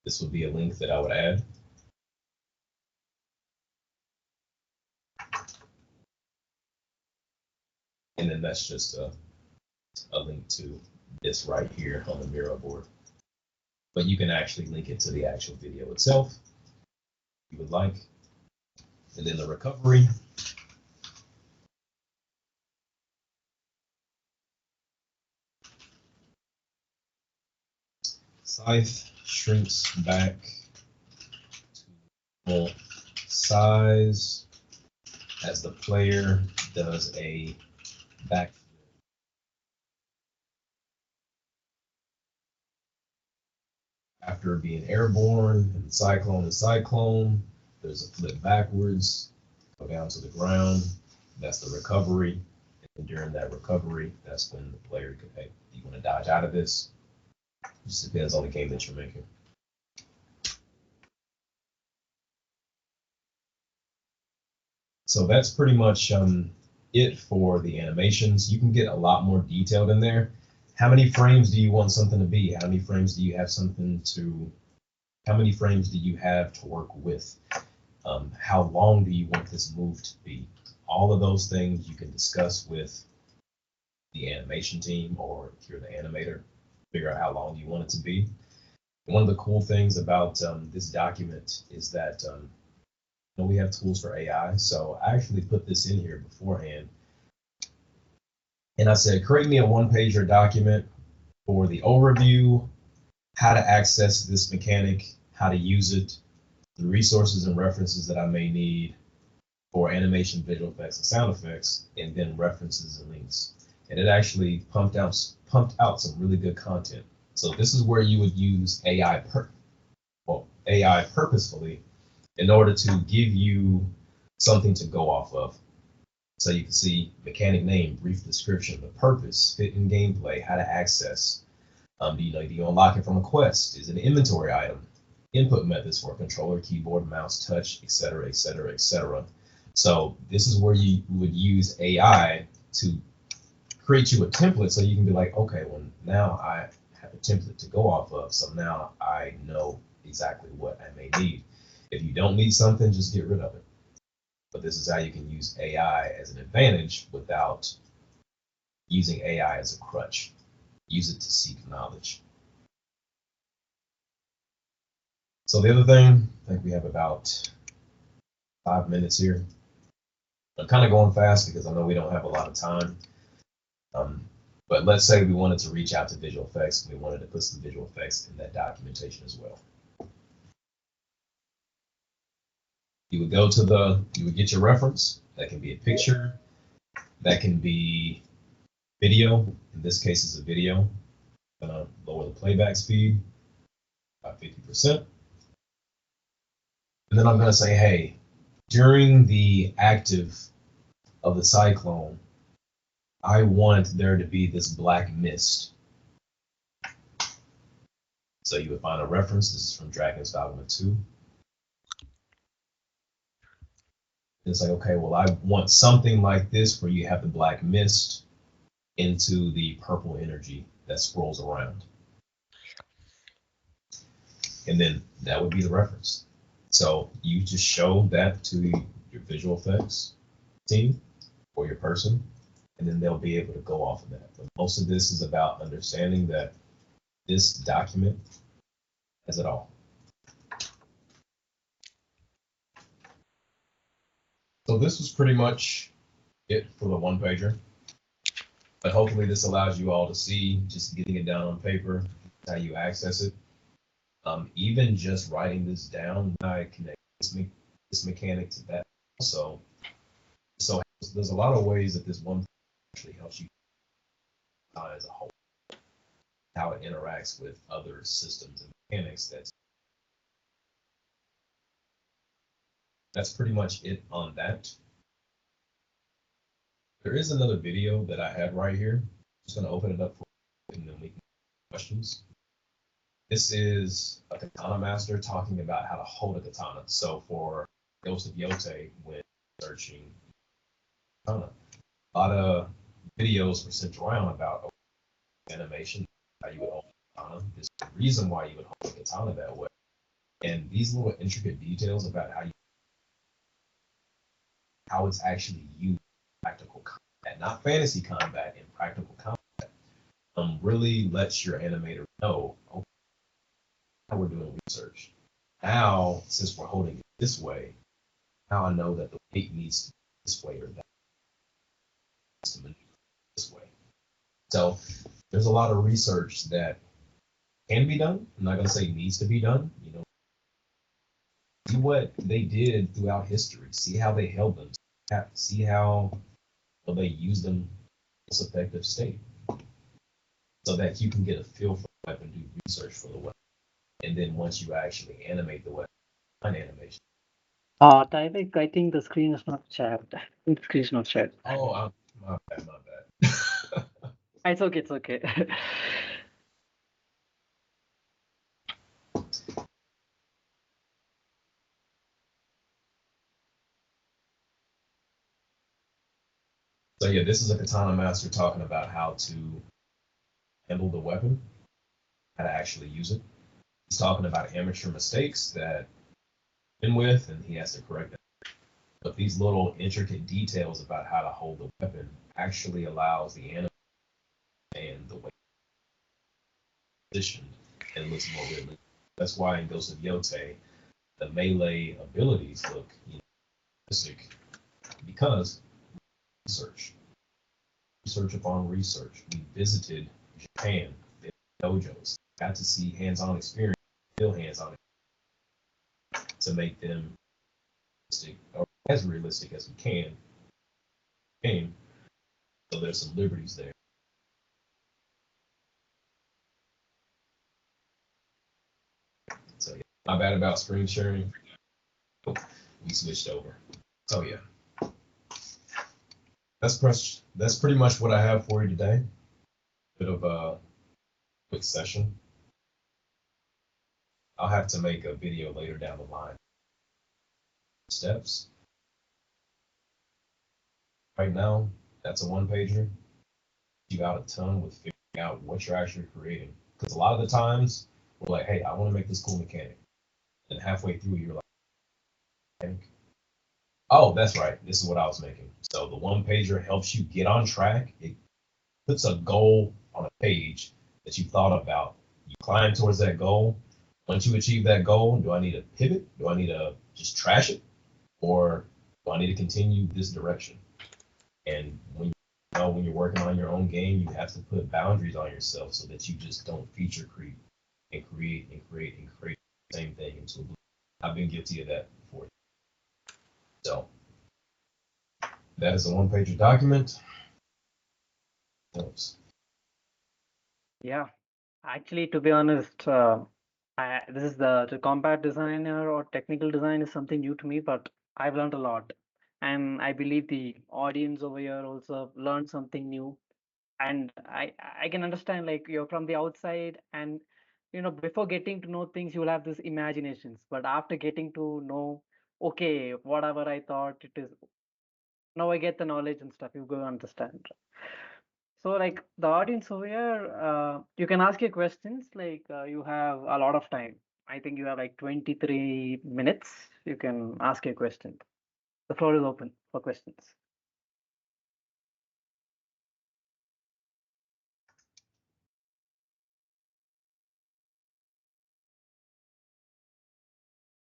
this would be a link that I would add. And then that's just a link to this right here on the Miro board. but you can actually link it to the actual video itself if you would like. And then the recovery. Scythe shrinks back to normal size as the player does a back. After being airborne and cyclone, there's a flip backwards, go down to the ground. That's the recovery. And during that recovery, that's when the player could, hey, do you want to dodge out of this? It just depends on the game that you're making. So that's pretty much it for the animations. You can get a lot more detailed in there. How many frames do you want something to be? How many frames do you have how many frames do you have to work with? How long do you want this move to be? All of those things you can discuss with the animation team, or if you're the animator, figure out how long you want it to be. And one of the cool things about this document is that we have tools for AI. So I actually put this in here beforehand. And I said, create me a one-pager document for the overview, how to access this mechanic, how to use it, the resources and references that I may need for animation, visual effects, and sound effects, and then references and links. And it actually pumped out some really good content. So this is where you would use AI purposefully in order to give you something to go off of. So you can see mechanic name, brief description, the purpose, fit in gameplay, how to access. Do you unlock it from a quest? Is it an inventory item? Input methods for controller, keyboard, mouse, touch, etc., etc., etc. So this is where you would use AI to create you a template, so you can be like, okay, well, now I have a template to go off of, so now I know exactly what I may need. If you don't need something, just get rid of it. But this is how you can use AI as an advantage without using AI as a crutch. Use it to seek knowledge. So the other thing, I think we have about 5 minutes here. I'm kind of going fast because I know we don't have a lot of time. But let's say we wanted to reach out to visual effects, and we wanted to put some visual effects in that documentation as well. You would get your reference. That can be a picture, that can be video. In this case, it's a video. I'm gonna lower the playback speed by 50%. And then I'm gonna say, hey, during the active of the cyclone, I want there to be this black mist. So you would find a reference. This is from Dragon Dogma 2. It's like, okay, well, I want something like this where you have the black mist into the purple energy that scrolls around. And then that would be the reference. So you just show that to your visual effects team or your person, and then they'll be able to go off of that. But most of this is about understanding that this document has it all. So this was pretty much it for the one pager. But hopefully this allows you all to see, just getting it down on paper, how you access it. Even just writing this down, I connect this mechanic to that. So there's a lot of ways that this one actually helps you as a whole, how it interacts with other systems and mechanics. That's pretty much it on that. There is another video that I have right here. I'm just going to open it up for you, and then we can questions. This is a katana master talking about how to hold a katana. So for Ghost of Yōtei, when searching katana, a lot of videos were sent around about animation, how you would hold a katana. There's a reason why you would hold a katana that way. And these little intricate details about how it's actually used in practical combat, not fantasy combat, in practical combat, really lets your animator know, okay, Now we're doing research. Now, since we're holding it this way, now I know that the weight needs to be this way or that needs to maneuver this way. So there's a lot of research that can be done. I'm not going to say needs to be done. See what they did throughout history. See how they held them. See how they used them in most effective state, so that you can get a feel for the weapon, do research for the weapon, and then once you actually animate the weapon, find animation. Tyvic, I think the screen is not shared. I think the screen is not shared. Oh, my bad, my bad. It's okay, it's okay. So yeah, this is a katana master talking about how to handle the weapon, how to actually use it. He's talking about amateur mistakes that been with, and he has to correct them. But these little intricate details about how to hold the weapon actually allows the animal and the way positioned and looks more realistic. That's why in Ghost of Yōtei, the melee abilities look realistic because research, research upon research. We visited Japan, dojos, got to see hands-on experience, feel hands-on to make them realistic, or as realistic as we can. Game. So there's some liberties there. So yeah, my bad about screen sharing. We switched over. So yeah, that's pretty much what I have for you today. Bit of a quick session. I'll have to make a video later down the line. Steps. Right now, that's a one pager. You got a ton with figuring out what you're actually creating. Because a lot of the times we're like, hey, I want to make this cool mechanic. And halfway through you're like, mechanic? Oh, that's right. This is what I was making. So the one pager helps you get on track. It puts a goal on a page that you thought about. You climb towards that goal. Once you achieve that goal, do I need to pivot? Do I need to just trash it? Or do I need to continue this direction? And when you're working on your own game, you have to put boundaries on yourself so that you just don't feature creep and create and create and create the same thing into a loop. I've been guilty of that before. So that is a one-page document. Oops. Yeah, actually, to be honest, this is the combat designer or technical design is something new to me, but I've learned a lot. And I believe the audience over here also learned something new. And I can understand like you're from the outside and before getting to know things you'll have these imaginations, but after getting to know, okay, whatever I thought it is, now I get the knowledge and stuff, you go understand. So like the audience over here, you can ask your questions, like you have a lot of time. I think you have like 23 minutes. You can ask your question. The floor is open for questions.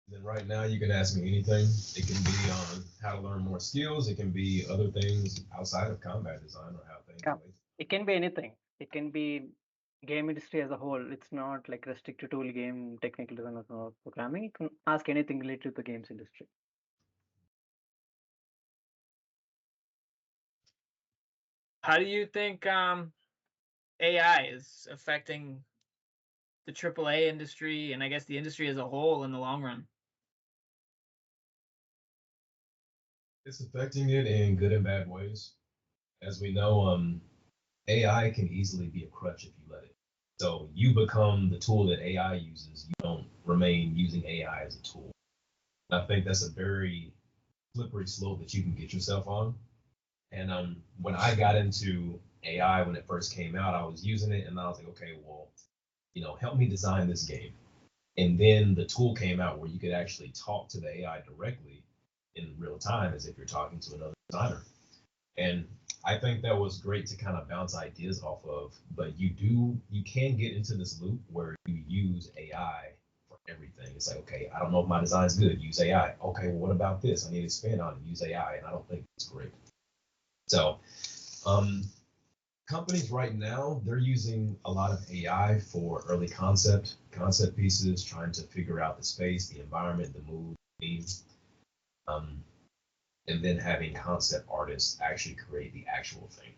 Then right now you can ask me anything. It can be on how to learn more skills. It can be other things outside of combat design or how things Yeah, relate. it can be anything. It can be game industry as a whole. It's not like restricted to game technical design or programming. You can ask anything related to the games industry. How do you think AI is affecting the AAA industry and I guess the industry as a whole in the long run? It's affecting it in good and bad ways. As we know, AI can easily be a crutch if you let it. So you become the tool that AI uses. You don't remain using AI as a tool. And I think that's a very slippery slope that you can get yourself on. And when I got into AI when it first came out, I was using it and I was like, okay, well, help me design this game. And then the tool came out where you could actually talk to the AI directly in real time as if you're talking to another designer. And I think that was great to kind of bounce ideas off of, but you can get into this loop where you use AI everything. It's like, okay, I don't know if my design's good. Use AI. Okay, well, what about this? I need to expand on it. Use AI, and I don't think it's great. So, companies right now, they're using a lot of AI for early concept pieces, trying to figure out the space, the environment, the mood, the theme, and then having concept artists actually create the actual thing.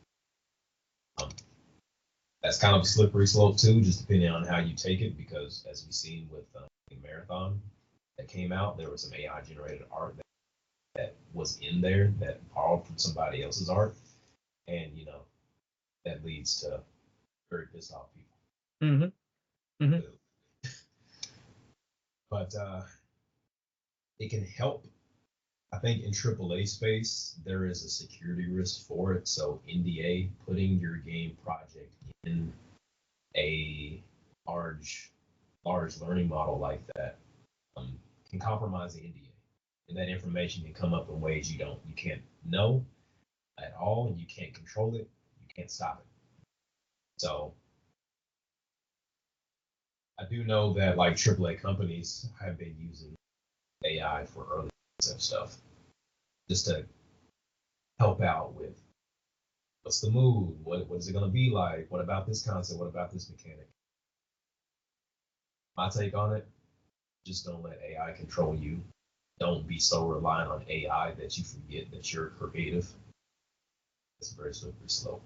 That's kind of a slippery slope too, just depending on how you take it, because as we've seen with Marathon that came out, there was some AI generated art that was in there that borrowed from somebody else's art, and that leads to very pissed off people. Mm-hmm. Mm-hmm. But it can help. I think in AAA space, there is a security risk for it. So NDA, putting your game project in a large learning model like that can compromise the NDA, and that information can come up in ways you can't know at all, and you can't control it, you can't stop it. So I do know that like AAA companies have been using AI for early concept stuff, just to help out with what's the mood, what is it going to be like, what about this concept, what about this mechanic. My take on it: just don't let AI control you. Don't be so reliant on AI that you forget that you're creative. It's a very slippery slope.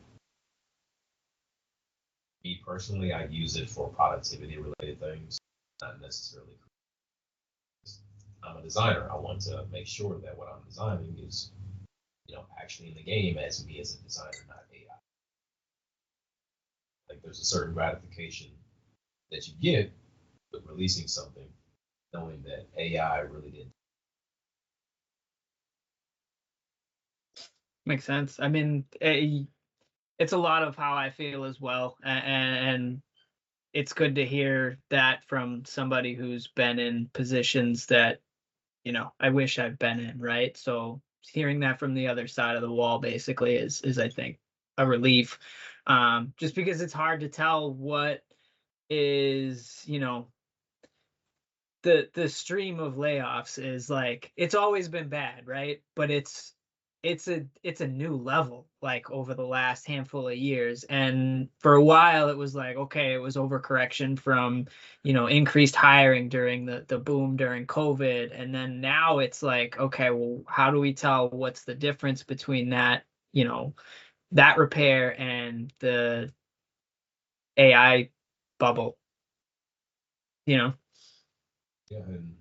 Me personally, I use it for productivity related things, not necessarily. I'm a designer. I want to make sure that what I'm designing is, actually in the game as me as a designer, not AI. Like there's a certain gratification that you get with releasing something, knowing that AI really didn't. Makes sense. I mean, it's a lot of how I feel as well, and it's good to hear that from somebody who's been in positions that I wish I've been in, right? So hearing that from the other side of the wall basically is I think a relief, just because it's hard to tell what is the stream of layoffs is like. It's always been bad, right? But it's a new level, like over the last handful of years. And for a while it was like, okay, it was overcorrection from increased hiring during the boom during COVID, and then now it's like, okay, well, how do we tell what's the difference between that repair and the AI bubble? Yeah, and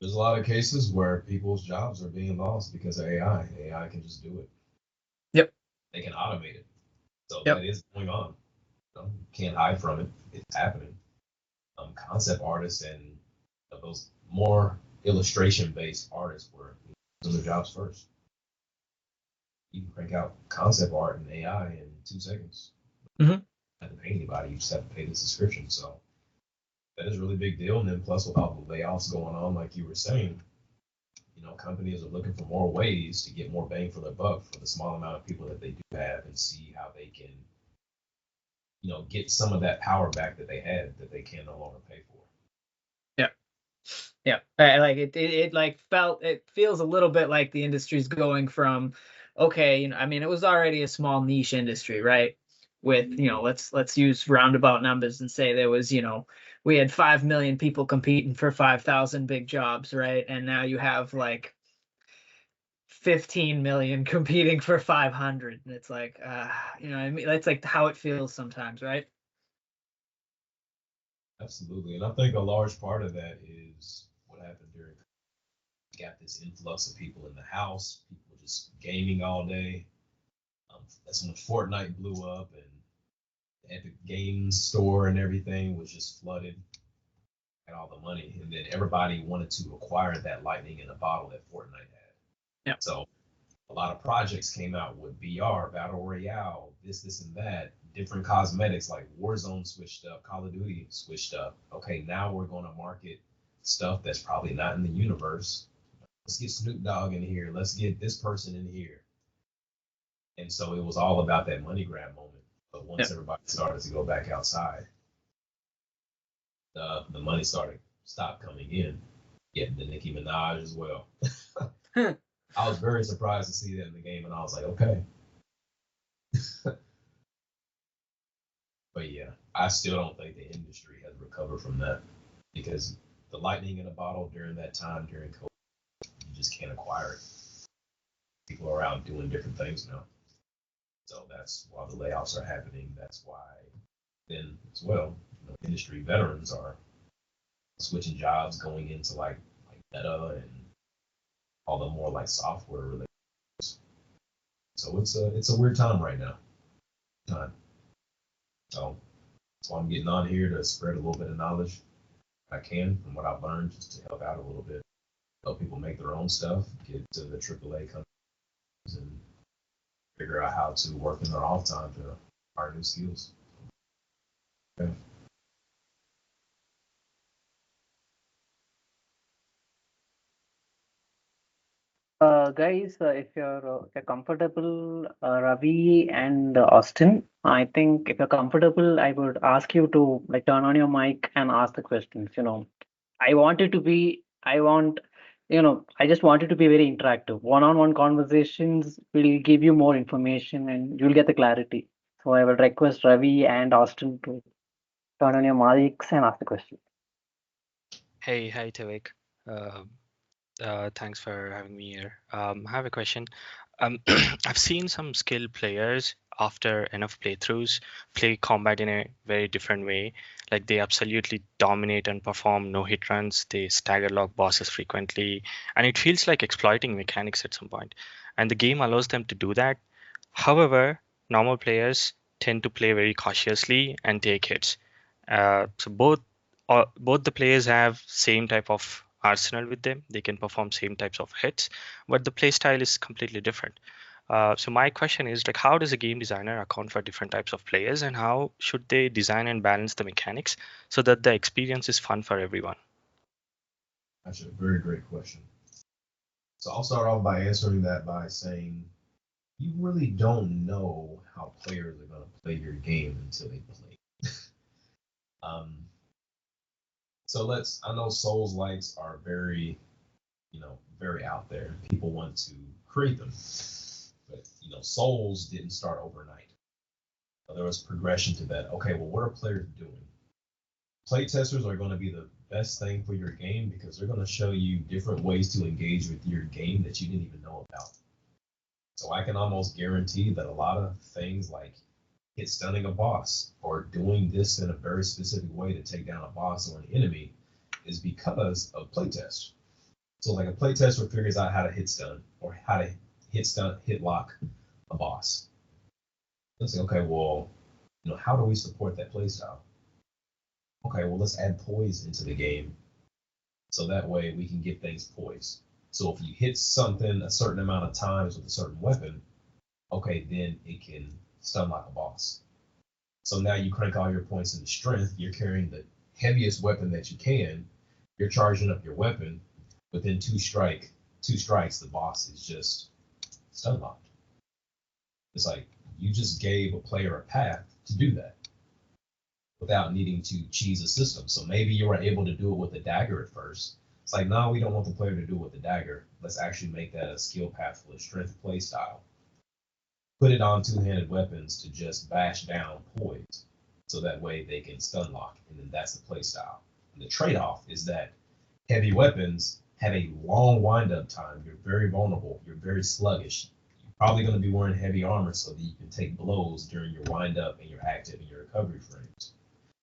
there's a lot of cases where people's jobs are being lost because of AI. AI can just do it. Yep. They can automate it. So Yep. that is going on. Can't hide from it. It's happening. Concept artists and those more illustration-based artists were doing their jobs first. You can crank out concept art in AI in 2 seconds. Mm-hmm. You don't have to pay anybody. You just have to pay the subscription. So that is a really big deal. And then plus with all the layoffs going on, like you were saying, companies are looking for more ways to get more bang for their buck for the small amount of people that they do have, and see how they can, get some of that power back that they had that they can no longer pay for. Yeah, like it like it feels a little bit like the industry's going from, okay, I mean, it was already a small niche industry, right? With let's use roundabout numbers and say there was we had 5 million people competing for 5,000 big jobs, right? And now you have like 15 million competing for 500, and it's like, I mean, that's like how it feels sometimes, right? Absolutely. And I think a large part of that is what happened during. You got this influx of people in the house, people just gaming all day. That's when Fortnite blew up, and the Epic Games store and everything was just flooded, and all the money. And then everybody wanted to acquire that lightning in a bottle that Fortnite had. Yeah. So a lot of projects came out with VR, Battle Royale, this, and that. Different cosmetics like Warzone switched up, Call of Duty switched up. Okay, now we're going to market stuff that's probably not in the universe. Let's get Snoop Dogg in here. Let's get this person in here. And so it was all about that money grab moment. But once everybody started to go back outside, the money started stopped coming in. Getting the Nicki Minaj as well. I was very surprised to see that in the game, and I was like, okay. But yeah, I still don't think the industry has recovered from that because the lightning in a bottle during that time during COVID, you just can't acquire it. People are out doing different things now. So that's why the layoffs are happening. That's why then as well, industry veterans are switching jobs, going into like Meta and all the more like software related. So it's a weird time right now. So that's why I'm getting on here to spread a little bit of knowledge I can from what I've learned, just to help out a little bit, help people make their own stuff, get to the AAA companies, and figure out how to work in their off time to acquire new skills. Okay. Guys, if you're comfortable, Ravi and Austin, I think if you're comfortable, I would ask you to like turn on your mic and ask the questions. I want it to be, I want, I just want it to be very interactive. One-on-one conversations will give you more information and you'll get the clarity. So I will request Ravi and Austin to turn on your mics and ask the question. Hey, hi, Tyvic. Uh, Thanks for having me here. I have a question. I've seen some skilled players after enough playthroughs play combat in a very different way. Like they absolutely dominate and perform no-hit runs. They stagger lock bosses frequently, and it feels like exploiting mechanics at some point. And the game allows them to do that. However, normal players tend to play very cautiously and take hits. So both the players have same type of arsenal with them. They can perform same types of hits, but the play style is completely different. So my question is like, how does a game designer account for different types of players, and how should they design and balance the mechanics so that the experience is fun for everyone? That's a very great question. So I'll start off by answering that by saying you really don't know how players are going to play your game until they play. um, so I know Souls likes are very, very out there. People want to create them, but Souls didn't start overnight. There was progression to that. Okay, well, what are players doing? Playtesters are going to be the best thing for your game because they're going to show you different ways to engage with your game that you didn't even know about. So I can almost guarantee that a lot of things like hit stunning a boss or doing this in a very specific way to take down a boss or an enemy is because of playtest. So like a playtester figures out how to hit stun or how to hit lock a boss. Let's say, okay, well, how do we support that playstyle? Okay, well, let's add poise into the game so that way we can get things poised. So if you hit something a certain amount of times with a certain weapon, okay, then it can stun lock a boss. So now you crank all your points into strength. You're carrying the heaviest weapon that you can. You're charging up your weapon. Within two strikes, the boss is just stun locked. It's like you just gave a player a path to do that without needing to cheese a system. So maybe you were able to do it with a dagger at first. It's like, no, we don't want the player to do it with the dagger. Let's actually make that a skill path for a strength play style. Put it on two-handed weapons to just bash down poise, so that way they can stun lock, and then that's the play style. And the trade-off is that heavy weapons have a long wind-up time. You're very vulnerable. You're very sluggish. You're probably going to be wearing heavy armor so that you can take blows during your wind-up and your active and your recovery frames.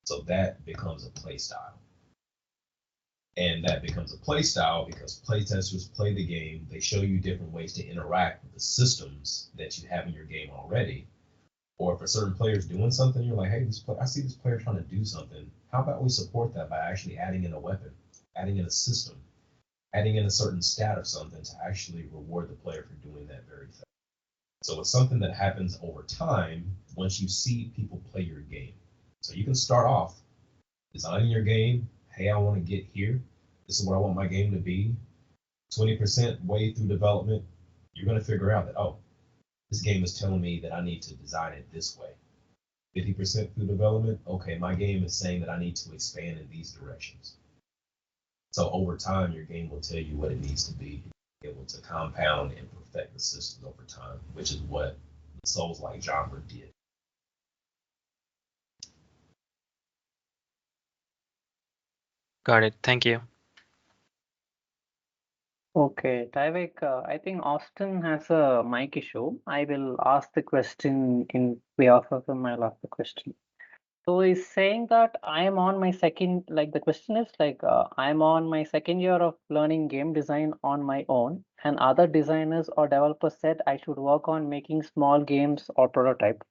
So that becomes a play style. And that becomes a play style because playtesters play the game. They show you different ways to interact with the systems that you have in your game already. Or if a certain player is doing something, you're like, hey, I see this player trying to do something. How about we support that by actually adding in a weapon, adding in a system, adding in a certain stat of something to actually reward the player for doing that very thing. So it's something that happens over time once you see people play your game. So you can start off designing your game. Hey, I want to get here. This is what I want my game to be. 20% way through development, you're going to figure out that, oh, this game is telling me that I need to design it this way. 50% through development, okay, my game is saying that I need to expand in these directions. So over time, your game will tell you what it needs to be able to compound and perfect the systems over time, which is what the Souls-like genre did. Got it. Thank you. Okay, Tyvek, I think Austin has a mic issue. I will ask the question in behalf of him. I'll ask the question. So he's saying that I am on my second, like the question is like, I'm on my second year of learning game design on my own, and other designers or developers said I should work on making small games or prototype,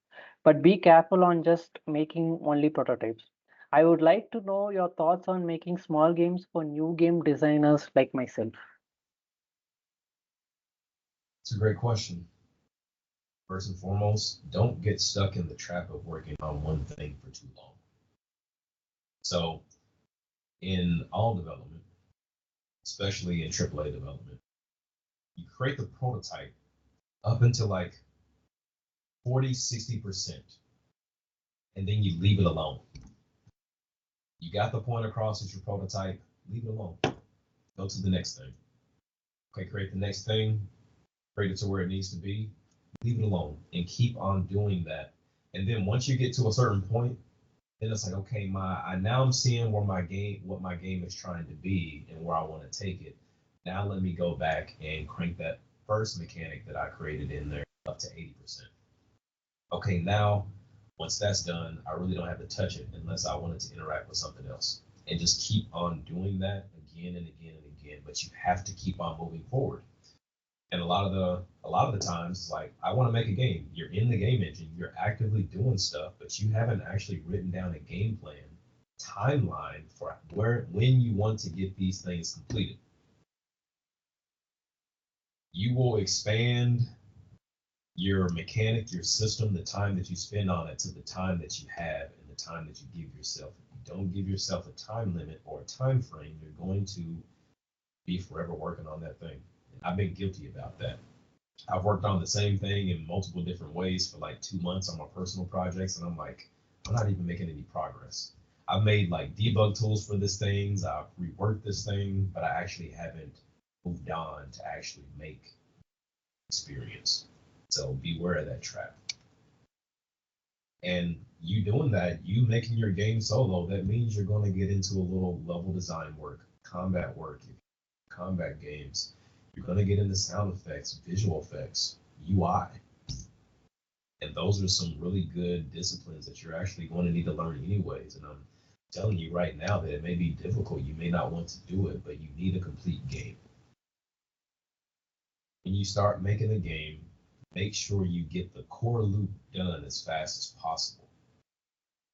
but be careful on just making only prototypes. I would like to know your thoughts on making small games for new game designers like myself. It's a great question. First and foremost, don't get stuck in the trap of working on one thing for too long. So, in all development, especially in AAA development, you create the prototype up until like 40, 60%, and then you leave it alone. You got the point across with your prototype, leave it alone. Go to the next thing. Okay, create the next thing, create it to where it needs to be, leave it alone, and keep on doing that. And then once you get to a certain point, then it's like, okay, now I'm seeing what my game is trying to be and where I want to take it. Now let me go back and crank that first mechanic that I created in there up to 80%. Okay, now once that's done, I really don't have to touch it unless I wanted to interact with something else. And just keep on doing that again and again and again. But you have to keep on moving forward. And a lot of the times, it's like, I want to make a game. You're in the game engine, you're actively doing stuff, but you haven't actually written down a game plan, timeline for when you want to get these things completed. You will expand your mechanic, your system, the time that you spend on it to the time that you have and the time that you give yourself. If you don't give yourself a time limit or a time frame, you're going to be forever working on that thing. And I've been guilty about that. I've worked on the same thing in multiple different ways for like 2 months on my personal projects, and I'm like, I'm not even making any progress. I've made like debug tools for this things, I've reworked this thing, but I actually haven't moved on to actually make experience. So beware of that trap. And you doing that, you making your game solo, that means you're going to get into a little level design work, combat work, combat games. You're going to get into sound effects, visual effects, UI. And those are some really good disciplines that you're actually going to need to learn anyways. And I'm telling you right now that it may be difficult. You may not want to do it, but you need a complete game. When you start making a game, make sure you get the core loop done as fast as possible.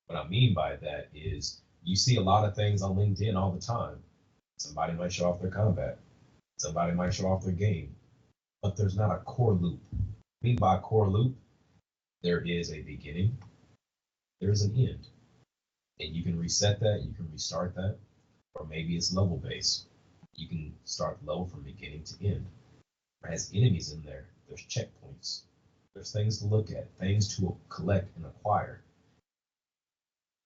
What I mean by that is you see a lot of things on LinkedIn all the time. Somebody might show off their combat. Somebody might show off their game, but there's not a core loop. What I mean by core loop, there is a beginning, there's an end. And you can reset that, you can restart that, or maybe it's level based. You can start the level from beginning to end. It has enemies in there, there's checkpoints, there's things to look at, things to collect and acquire.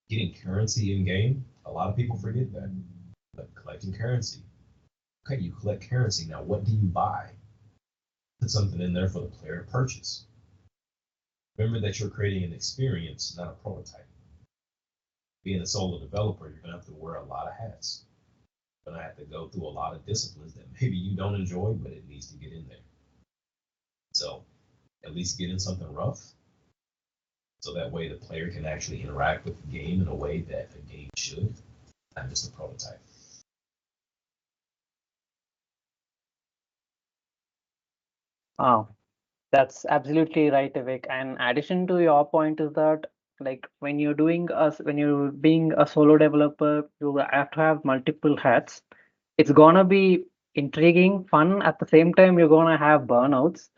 Getting currency in game, a lot of people forget that. But collecting currency. Okay, you collect currency. Now, what do you buy? Put something in there for the player to purchase. Remember that you're creating an experience, not a prototype. Being a solo developer, you're going to have to wear a lot of hats. You're going to have to go through a lot of disciplines that maybe you don't enjoy, but it needs to get in there. So at least get in something rough, so that way the player can actually interact with the game in a way that the game should, not just a prototype. Wow, that's absolutely right, Vivek. And addition to your point is that like when you're being a solo developer, you have to have multiple hats. It's gonna be intriguing, fun. At the same time, you're gonna have burnouts,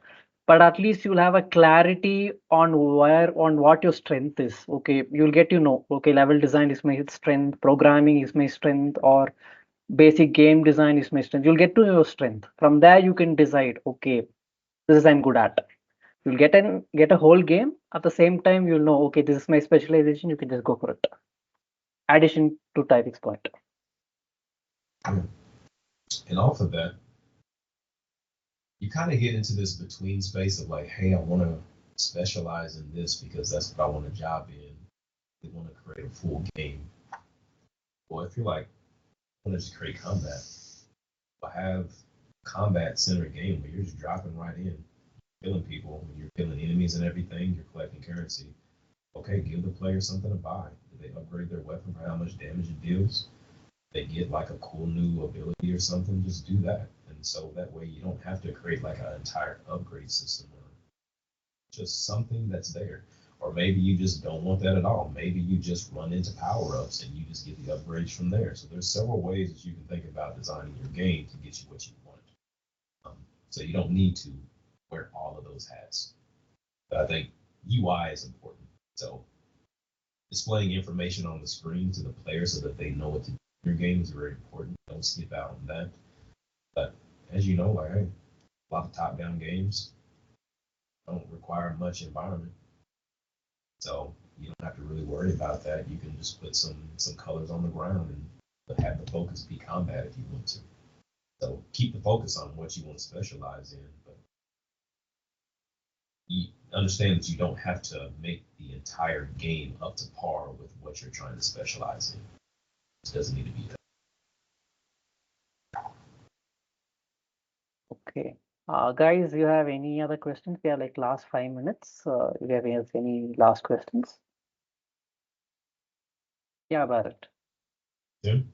but at least you'll have a clarity on what your strength is. Okay, you'll get to know, okay, level design is my strength, programming is my strength, or basic game design is my strength. You'll get to know your strength. From there, you can decide, okay, this is I'm good at. You'll get a whole game. At the same time, you'll know, okay, this is my specialization. You can just go for it. Addition to Tyvic's point. And off of that, you kind of get into this between space of like, hey, I want to specialize in this because that's what I want a job in. They want to create a full game. Well, if you're like, I want to just create combat, I have combat centered game where you're just dropping right in, killing people, you're killing enemies and everything, you're collecting currency. Okay, give the player something to buy. Do they upgrade their weapon for how much damage it deals? They get like a cool new ability or something, just do that. And so that way you don't have to create like an entire upgrade system or just something that's there. Or maybe you just don't want that at all. Maybe you just run into power-ups and you just get the upgrades from there. So there's several ways that you can think about designing your game to get you what you want. So you don't need to wear all of those hats. But I think UI is important. So displaying information on the screen to the player so that they know what to do in your game is very important. Don't skip out on that. But as you know, like, hey, a lot of top-down games don't require much environment. So you don't have to really worry about that. You can just put some colors on the ground and have the focus be combat if you want to. So keep the focus on what you want to specialize in, but you understand that you don't have to make the entire game up to par with what you're trying to specialize in. It doesn't need to be that. Okay. Guys, you have any other questions? We are like last 5 minutes. Do you have any last questions? Yeah, Barrett. Tim?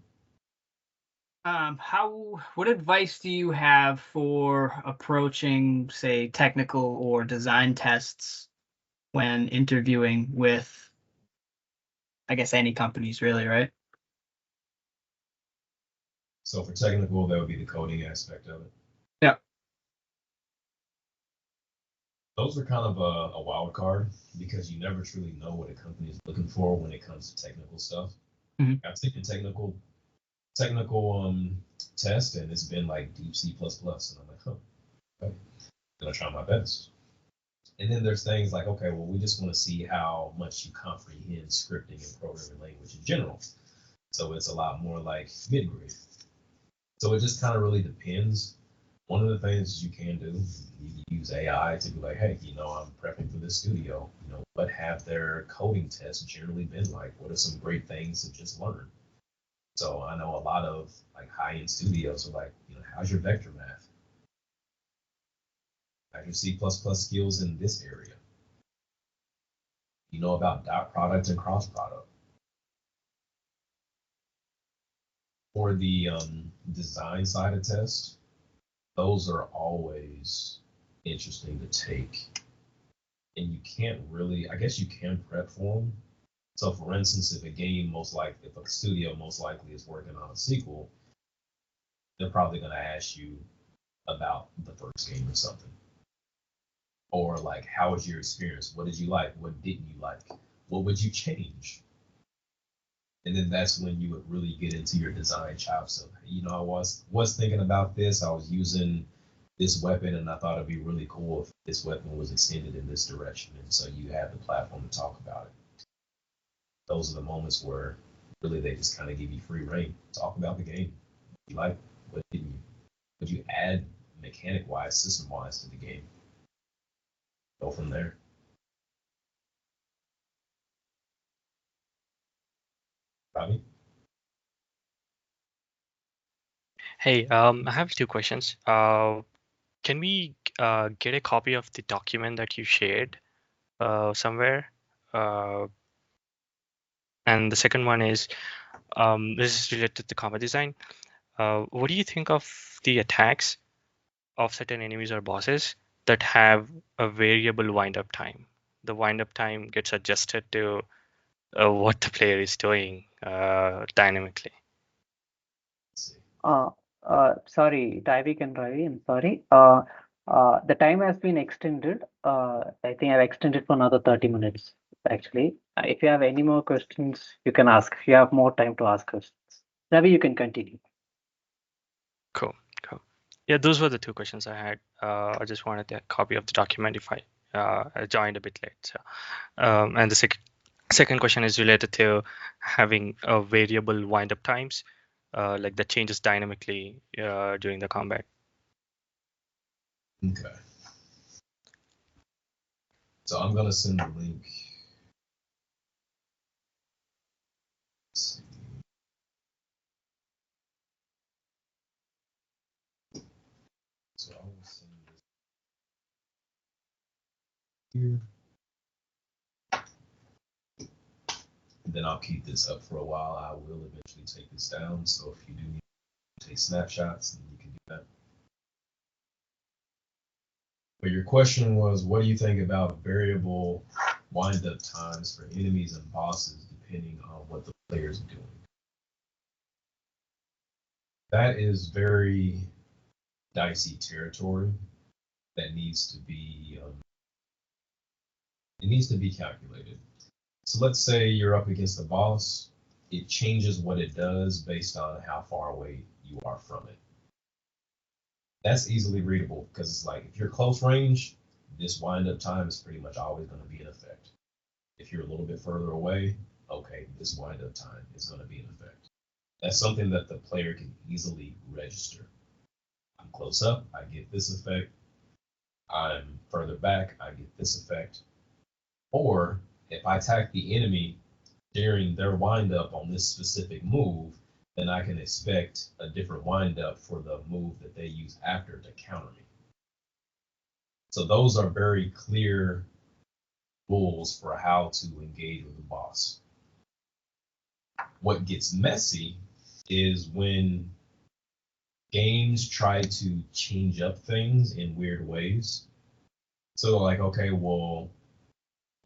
What advice do you have for approaching, say, technical or design tests when interviewing with, I guess, any companies, really, right? So for technical, that would be the coding aspect of it. Yeah. Those are kind of a wild card because you never truly know what a company is looking for when it comes to technical stuff. Mhm. I've taken technical test and it's been like deep C++, and I'm like, okay, I'm gonna try my best. And then there's things like, okay, well, we just want to see how much you comprehend scripting and programming language in general. So it's a lot more like mid-grade. So it just kind of really depends. One of the things you can do, you can use AI to be like, hey, I'm prepping for this studio. What have their coding tests generally been like? What are some great things to just learn? So I know a lot of like high-end studios are like, how's your vector math? How's your C++ skills in this area? You know about dot product and cross product. For the design side of tests, those are always interesting to take. And you can't really, I guess you can prep for them. So for instance, if a studio most likely is working on a sequel, they're probably going to ask you about the first game or something. Or like, how was your experience? What did you like? What didn't you like? What would you change? And then that's when you would really get into your design chops of, I was thinking about this. I was using this weapon and I thought it'd be really cool if this weapon was extended in this direction. And so you have the platform to talk about it. Those are the moments where really they just kind of give you free reign. Talk about the game. What you like, what didn't you? Would you add mechanic-wise, system-wise to the game? Go from there. Robbie? Hey, I have two questions. Can we get a copy of the document that you shared somewhere? And the second one is, this is related to combat design. What do you think of the attacks of certain enemies or bosses that have a variable wind-up time? The wind-up time gets adjusted to what the player is doing dynamically. Sorry, Tyvic and Ravi, I'm sorry. The time has been extended. I think I've extended for another 30 minutes, actually. If you have any more questions, you can ask. If you have more time to ask questions. Ravi, you can continue. Cool. Yeah, those were the two questions I had. I just wanted a copy of the document if I joined a bit late. So, and the second question is related to having a variable wind-up times. like that changes dynamically during the combat. Okay. So I'm gonna send the link. Let's see. So I will send this here. And then I'll keep this up for a while. I will eventually take this down. So if you do need to take snapshots, then you can do that. But your question was, what do you think about variable wind-up times for enemies and bosses depending on what the player's doing? That is very dicey territory that needs to be it needs to be calculated. So let's say you're up against a boss, it changes what it does based on how far away you are from it. That's easily readable because it's like if you're close range, this wind up time is pretty much always going to be in effect. If you're a little bit further away, okay, this wind up time is going to be in effect. That's something that the player can easily register. I'm close up, I get this effect. I'm further back, I get this effect. Or if I attack the enemy during their wind up on this specific move, then I can expect a different wind up for the move that they use after to counter me. So those are very clear rules for how to engage with the boss. What gets messy is when games try to change up things in weird ways. So like, okay, well,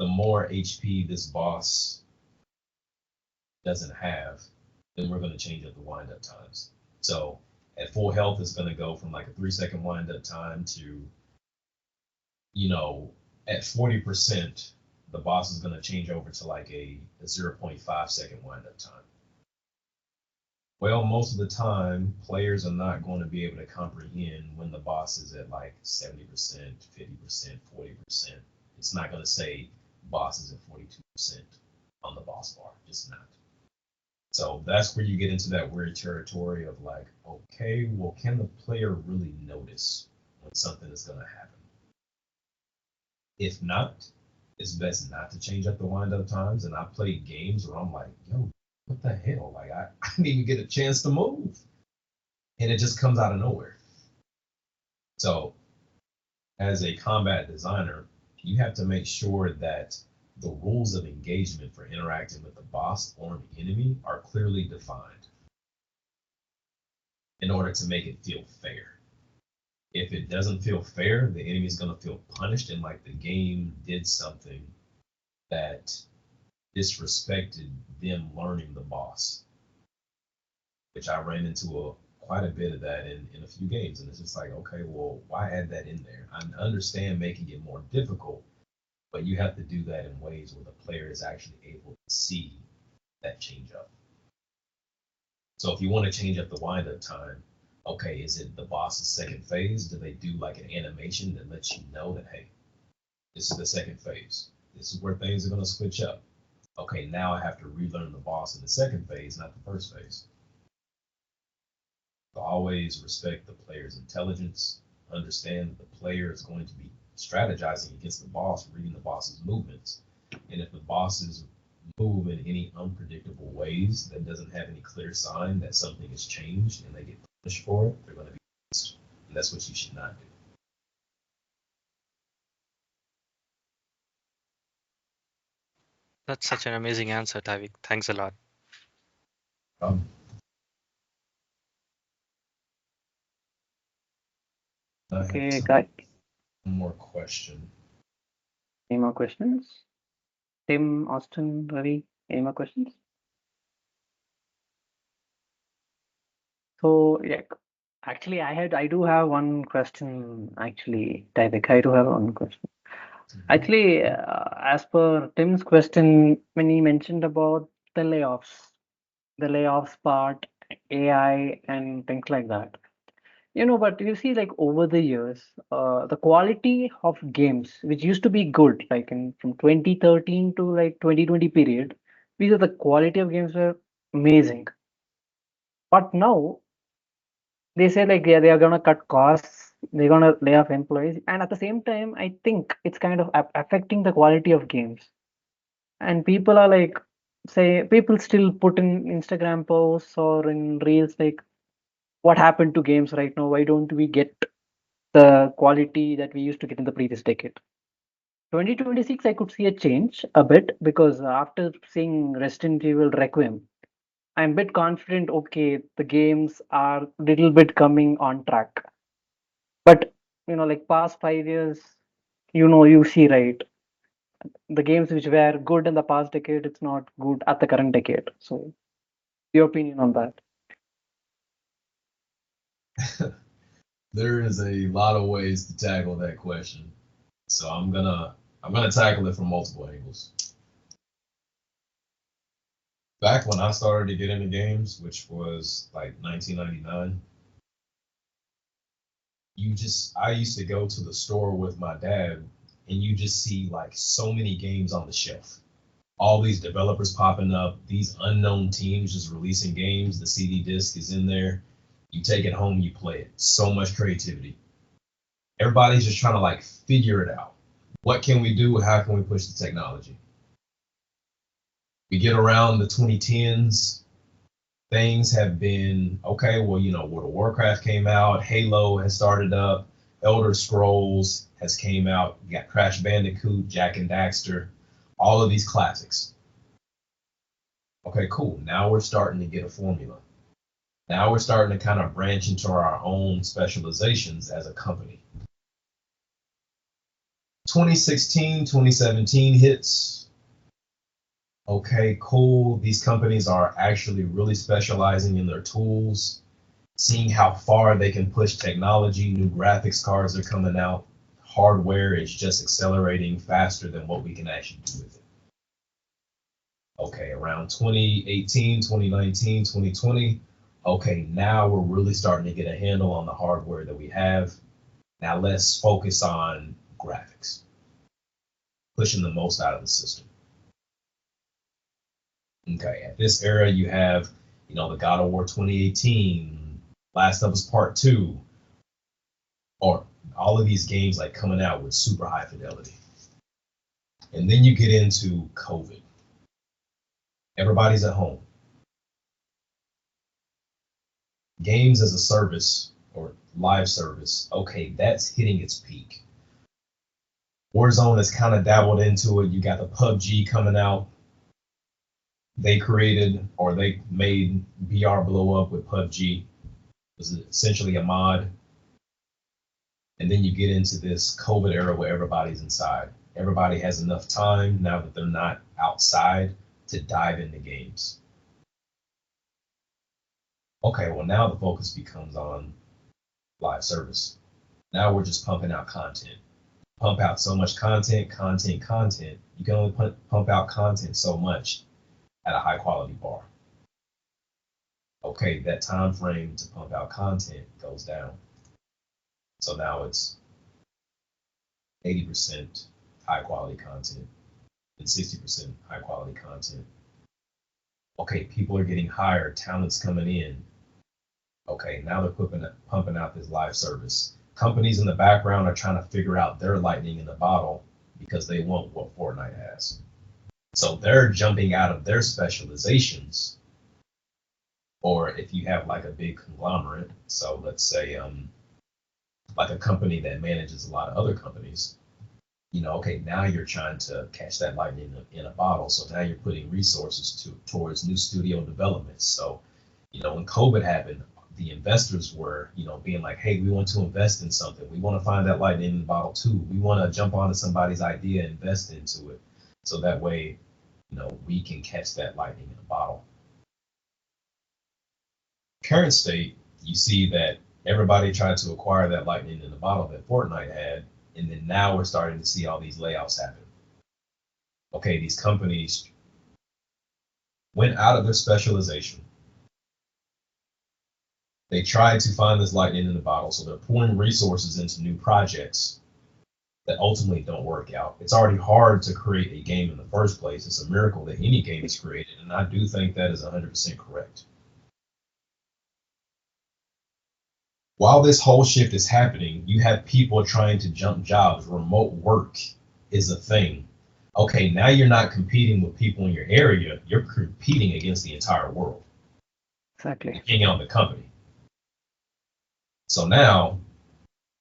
the more HP this boss doesn't have, then we're going to change up the wind up times. So at full health, it's going to go from like a 3-second wind up time to, at 40%, the boss is going to change over to like a 0.5 second wind up time. Well, most of the time, players are not going to be able to comprehend when the boss is at like 70%, 50%, 40%. It's not going to say boss is at 42% on the boss bar, just not. So that's where you get into that weird territory of like, okay, well, can the player really notice when something is going to happen? If not, it's best not to change up the wind up times. And I played games where I'm like, yo, what the hell? Like, I didn't even get a chance to move. And it just comes out of nowhere. So as a combat designer, you have to make sure that the rules of engagement for interacting with the boss or an enemy are clearly defined in order to make it feel fair. If it doesn't feel fair, the enemy is going to feel punished and like the game did something that disrespected them learning the boss, which I ran into quite a bit of that in a few games. And it's just like, okay, well, why add that in there? I understand making it more difficult, but you have to do that in ways where the player is actually able to see that change up. So if you want to change up the wind up time, okay, is it the boss's second phase? Do they do like an animation that lets you know that, hey, this is the second phase. This is where things are going to switch up. Okay, now I have to relearn the boss in the second phase, not the first phase. So always respect the player's intelligence, understand that the player is going to be strategizing against the boss, reading the boss's movements. And if the bosses move in any unpredictable ways that doesn't have any clear sign that something has changed and they get punished for it, they're going to be punished. And that's what you should not do. That's such an amazing answer, Tyvic. Thanks a lot. Okay, guys. One more question. Any more questions? Tim, Austin, Ravi, any more questions? So yeah, actually, I do have one question. Actually, Tyvic, I do have one question. Actually, as per Tim's question, when he mentioned about the layoffs part, AI, and things like that. But you see, like over the years, the quality of games, which used to be good, like from 2013 to like 2020 period, because the quality of games were amazing. But now they say like yeah, they are gonna cut costs, they're gonna lay off employees, and at the same time, I think it's kind of affecting the quality of games. And people are like, say, people still put in Instagram posts or in reels like, what happened to games right now? Why don't we get the quality that we used to get in the previous decade? 2026, I could see a change a bit because after seeing Resident Evil Requiem, I'm a bit confident. Okay, the games are little bit coming on track. But like past 5 years, you see right, the games which were good in the past decade, it's not good at the current decade. So, your opinion on that? There is a lot of ways to tackle that question. So I'm gonna tackle it from multiple angles. Back when I started to get into games, which was like 1999, I used to go to the store with my dad and you just see like so many games on the shelf. All these developers popping up, these unknown teams just releasing games. The CD disc is in there. You take it home, you play it. So much creativity. Everybody's just trying to like figure it out. What can we do? How can we push the technology? We get around the 2010s, things have been okay. Well, World of Warcraft came out, Halo has started up, Elder Scrolls has came out. You got Crash Bandicoot, Jack and Daxter, all of these classics. Okay, cool. Now we're starting to get a formula. Now we're starting to kind of branch into our own specializations as a company. 2016, 2017 hits. Okay, cool. These companies are actually really specializing in their tools, seeing how far they can push technology. New graphics cards are coming out. Hardware is just accelerating faster than what we can actually do with it. Okay, around 2018, 2019, 2020, okay, now we're really starting to get a handle on the hardware that we have. Now let's focus on graphics, pushing the most out of the system. Okay, at this era, you have, the God of War 2018, Last of Us Part 2, or all of these games like coming out with super high fidelity. And then you get into COVID. Everybody's at home. Games as a service or live service, okay, that's hitting its peak. Warzone has kind of dabbled into it. You got the PUBG coming out. They created or they made VR blow up with PUBG. It was essentially a mod. And then you get into this COVID era where everybody's inside. Everybody has enough time now that they're not outside to dive into games. Okay, well, now the focus becomes on live service. Now we're just pumping out content. Pump out so much content. You can only pump out content so much at a high quality bar. Okay, that time frame to pump out content goes down. So now it's 80% high quality content and 60% high quality content. Okay, people are getting hired, talent's coming in. Okay, now they're pumping out this live service. Companies in the background are trying to figure out their lightning in the bottle because they want what Fortnite has. So they're jumping out of their specializations. Or if you have like a big conglomerate, so let's say like a company that manages a lot of other companies, okay, now you're trying to catch that lightning in a bottle. So now you're putting resources towards new studio developments. So, when COVID happened, the investors were, being like, hey, we want to invest in something. We want to find that lightning in the bottle too. We want to jump onto somebody's idea, invest into it. So that way, we can catch that lightning in a bottle. Current state, you see that everybody tried to acquire that lightning in the bottle that Fortnite had, and then now we're starting to see all these layoffs happen. Okay, these companies went out of their specialization. They tried to find this lightning in the bottle, so they're pouring resources into new projects that ultimately don't work out. It's already hard to create a game in the first place. It's a miracle that any game is created, and I do think that is 100% correct. while this whole shift is happening, you have people trying to jump jobs. Remote work is a thing. Okay, now you're not competing with people in your area, you're competing against the entire world, Exactly. depending on the company. So now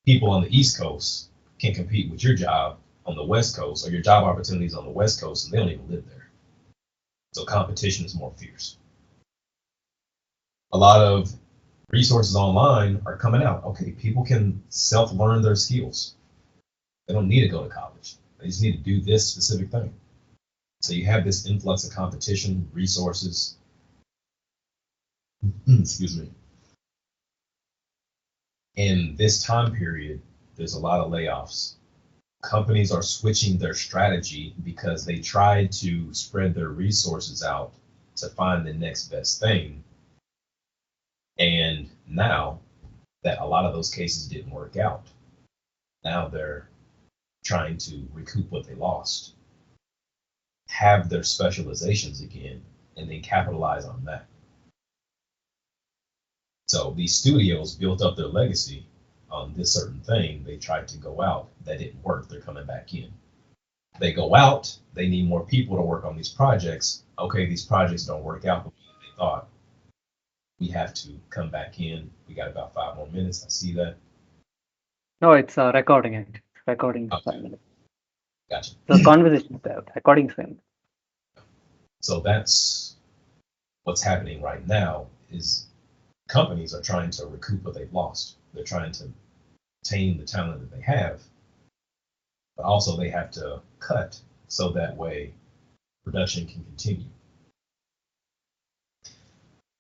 people on the East Coast can compete with your job on the West Coast, or your job opportunities on the West Coast, and they don't even live there. So competition is more fierce. A lot of resources online are coming out. Okay, people can self-learn their skills. They don't need to go to college. They just need to do this specific thing. So you have this influx of competition, resources. Excuse me. In this time period, there's a lot of layoffs. Companies are switching their strategy because they tried to spread their resources out to find the next best thing. And now that a lot of those cases didn't work out, now they're trying to recoup what they lost, have their specializations again, and then capitalize on that. So these studios built up their legacy on this certain thing. They tried to go out, that didn't work, they're coming back in. They go out, they need more people to work on these projects. Okay, these projects don't work out the way they thought. We have to come back in. We got about 5 more minutes. I see that. No, it's recording it. Recording for Okay. 5 minutes. Gotcha. The conversation is there. Recording is in. So that's what's happening right now is companies are trying to recoup what they've lost. They're trying to tame the talent that they have, but also they have to cut so that way production can continue.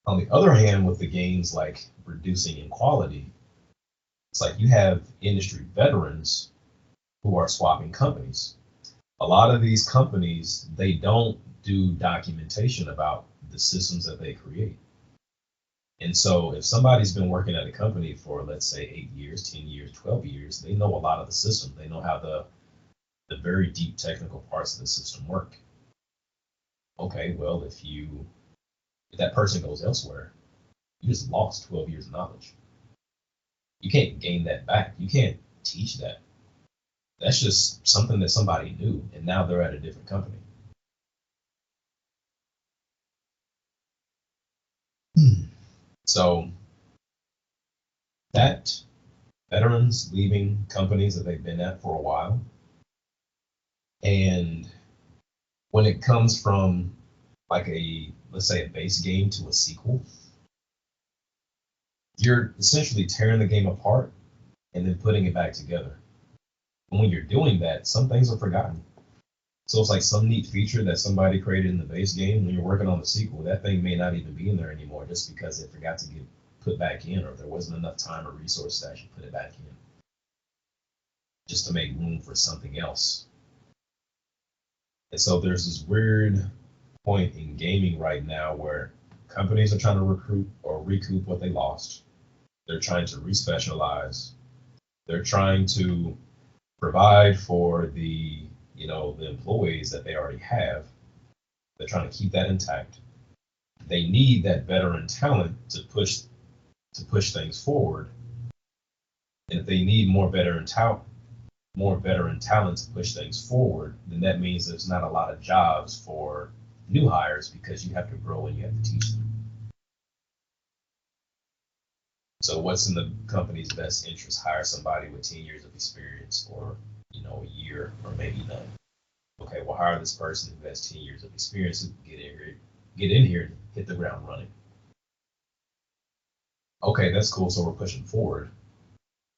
On the other hand, with the gains like reducing inequality, it's like you have industry veterans who are swapping companies. A lot of these companies, they don't do documentation about the systems that they create. And so if somebody's been working at a company for, let's say, 8 years, 10 years, 12 years, they know a lot of the system. They know how the very deep technical parts of the system work. Okay, well, if that person goes elsewhere, you just lost 12 years of knowledge. You can't gain that back. You can't teach that. That's just something that somebody knew, and now they're at a different company. So that veterans leaving companies that they've been at for a while, and when it comes from like let's say a base game to a sequel, you're essentially tearing the game apart and then putting it back together. And when you're doing that, some things are forgotten. So it's like some neat feature that somebody created in the base game. When you're working on the sequel, that thing may not even be in there anymore just because it forgot to get put back in, or there wasn't enough time or resource to actually put it back in, just to make room for something else. And so there's this weird point in gaming right now where companies are trying to recruit or recoup what they lost. They're trying to respecialize. They're trying to provide for the employees that they already have. They're trying to keep that intact. They need that veteran talent to push things forward. And if they need more veteran talent to push things forward, then that means there's not a lot of jobs for new hires because you have to grow and you have to teach them. So what's in the company's best interest? Hire somebody with 10 years of experience, or a year, or maybe none. Okay, well, hire this person who has 10 years of experience who can get in here and hit the ground running. Okay, that's cool. So we're pushing forward,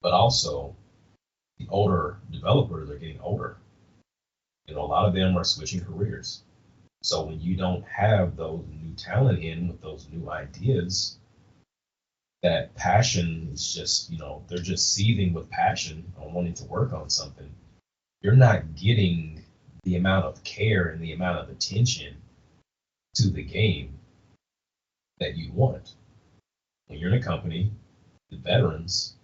but also the older developers are getting older. A lot of them are switching careers. So when you don't have those new talent in with those new ideas, that passion is just, they're just seething with passion on wanting to work on something. You're not getting the amount of care and the amount of attention to the game that you want. When you're in a company, the veterans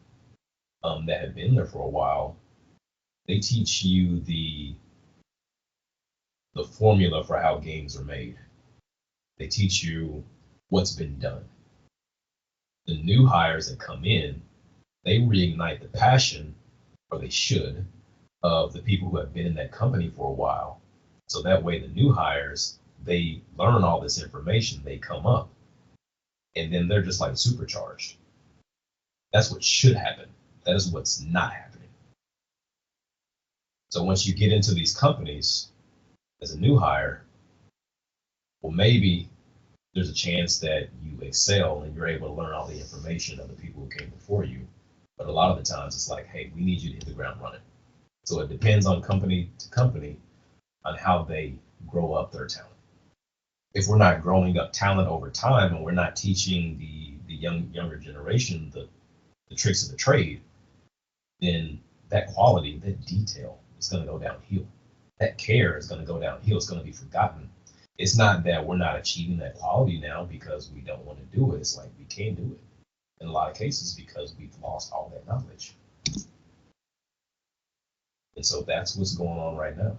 that have been there for a while, they teach you the formula for how games are made. They teach you what's been done. The new hires that come in, they reignite the passion, or they should, of the people who have been in that company for a while. So that way, the new hires, they learn all this information, they come up, and then they're just like supercharged. That's what should happen. That is what's not happening. So once you get into these companies as a new hire, well, maybe there's a chance that you excel and you're able to learn all the information of the people who came before you. But a lot of the times it's like, hey, we need you to hit the ground running. So it depends on company to company on how they grow up their talent. If we're not growing up talent over time and we're not teaching the younger generation the tricks of the trade, then that quality, that detail is going to go downhill. That care is going to go downhill. It's going to be forgotten. It's not that we're not achieving that quality now because we don't want to do it. It's like we can't do it in a lot of cases because we've lost all that knowledge. And so that's what's going on right now.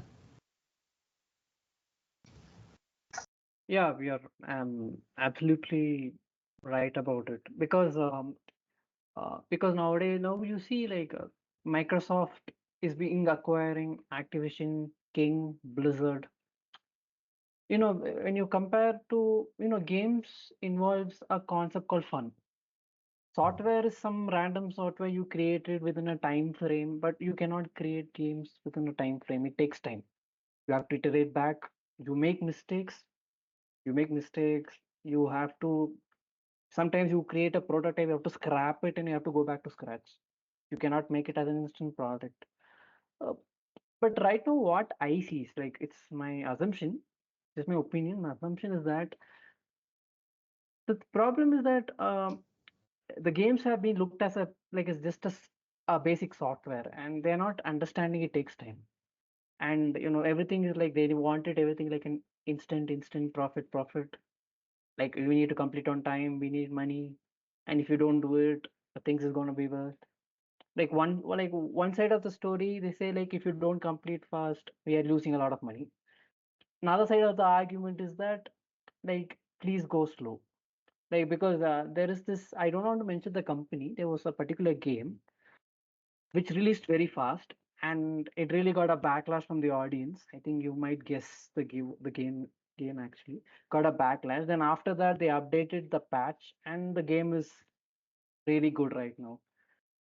Yeah, we are absolutely right about it because nowadays now you see like Microsoft is being acquiring Activision, King, Blizzard. When you compare to games involves a concept called fun. Software is some random software you created within a time frame, but you cannot create games within a time frame. It takes time. You have to iterate back. You make mistakes. You make mistakes. You have to sometimes you create a prototype, you have to scrap it and you have to go back to scratch. You cannot make it as an instant product. Uh, but right now, what I see is like it's my assumption, just my opinion. My assumption is that the problem is that the games have been looked as a like it's just a basic software, and they're not understanding it takes time. And everything is like they wanted everything like an instant profit. Like we need to complete on time, we need money, and if you don't do it, things is gonna be worse. Like one side of the story, they say like if you don't complete fast, we are losing a lot of money. Another side of the argument is that like please go slow. Like because there is this, I don't want to mention the company. There was a particular game which released very fast, and it really got a backlash from the audience. I think you might guess the game actually got a backlash. Then after that, they updated the patch, and the game is really good right now.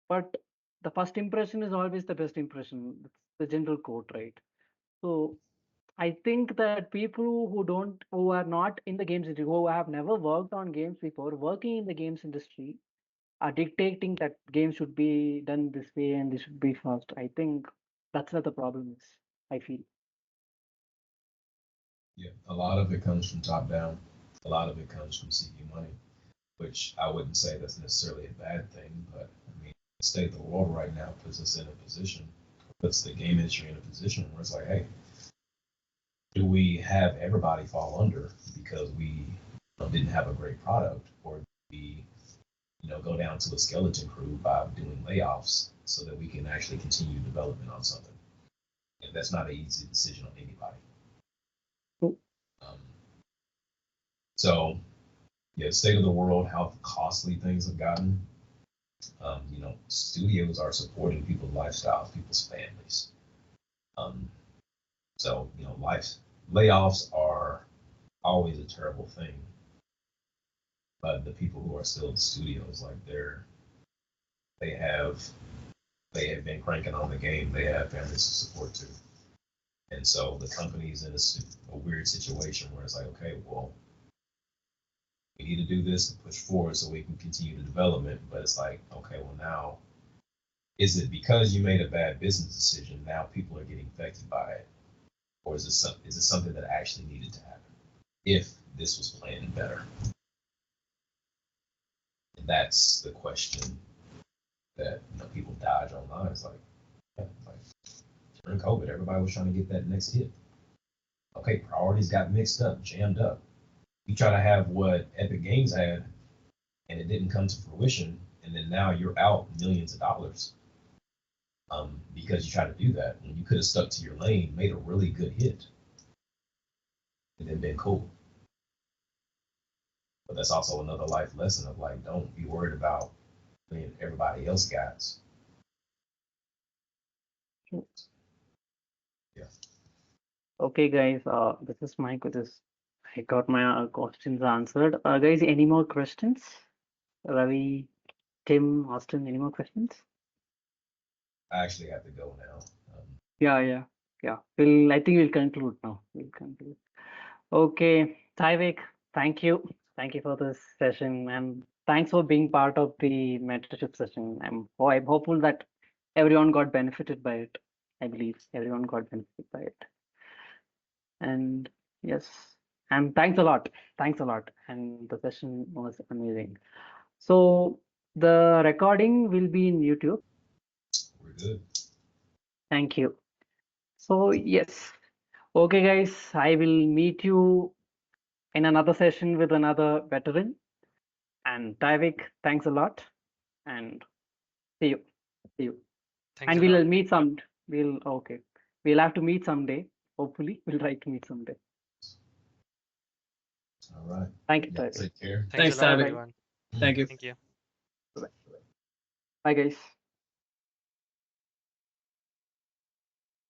But the first impression is always the best impression. It's the general quote, right? So I think that people who are not in the games industry, who have never worked on games before, working in the games industry, are dictating that games should be done this way and this should be fast. I think that's what the problem is. I feel. Yeah, a lot of it comes from top down. A lot of it comes from seeking money, which I wouldn't say that's necessarily a bad thing, but I mean, the state of the world right now puts us in a position, puts the game industry in a position where it's like, hey, do we have everybody fall under because we didn't have a great product, or do we, go down to a skeleton crew by doing layoffs so that we can actually continue development on something? And that's not an easy decision on anybody. Oh, Um, so, yeah, state of the world, how costly things have gotten. Studios are supporting people's lifestyles, people's families. Um, so, layoffs are always a terrible thing. But the people who are still in the studios, like they have they have been cranking on the game. They have families to support too, and so the company's in a weird situation where it's like, okay, well, we need to do this to push forward so we can continue the development. But it's like, okay, well now, is it because you made a bad business decision now people are getting affected by it, or is it something that actually needed to happen if this was planned better? And that's the question that people dodge online. It's like, yeah, like during COVID, everybody was trying to get that next hit. Okay, priorities got mixed up, jammed up. You try to have what Epic Games had, and it didn't come to fruition, and then now you're out millions of dollars because you tried to do that when you could have stuck to your lane, made a really good hit, and then been cool. But that's also another life lesson of like, don't be worried about than everybody else got. Yeah. Okay, guys. This is Mike. I got my questions answered. Guys, any more questions? Ravi, Tim, Austin, any more questions? I actually have to go now. Yeah. I think we'll conclude now. We'll conclude. Okay, Tyvik, thank you. Thank you for this session, and thanks for being part of the mentorship session. I'm hopeful that everyone got benefited by it. I believe everyone got benefited by it. And yes, and thanks a lot. Thanks a lot. And the session was amazing. So the recording will be in YouTube. We're good. Thank you. So yes. Okay, guys, I will meet you in another session with another veteran. And Tyvik, thanks a lot. And see you. See you. Thanks And a lot. we'll meet some. Okay. We'll have to meet someday. Hopefully, we'll try to meet someday. All right. Thank you, Yeah, Tyvik. take care. Thanks, a lot, Tyvic. everyone. Thank you. Thank you. Bye, guys.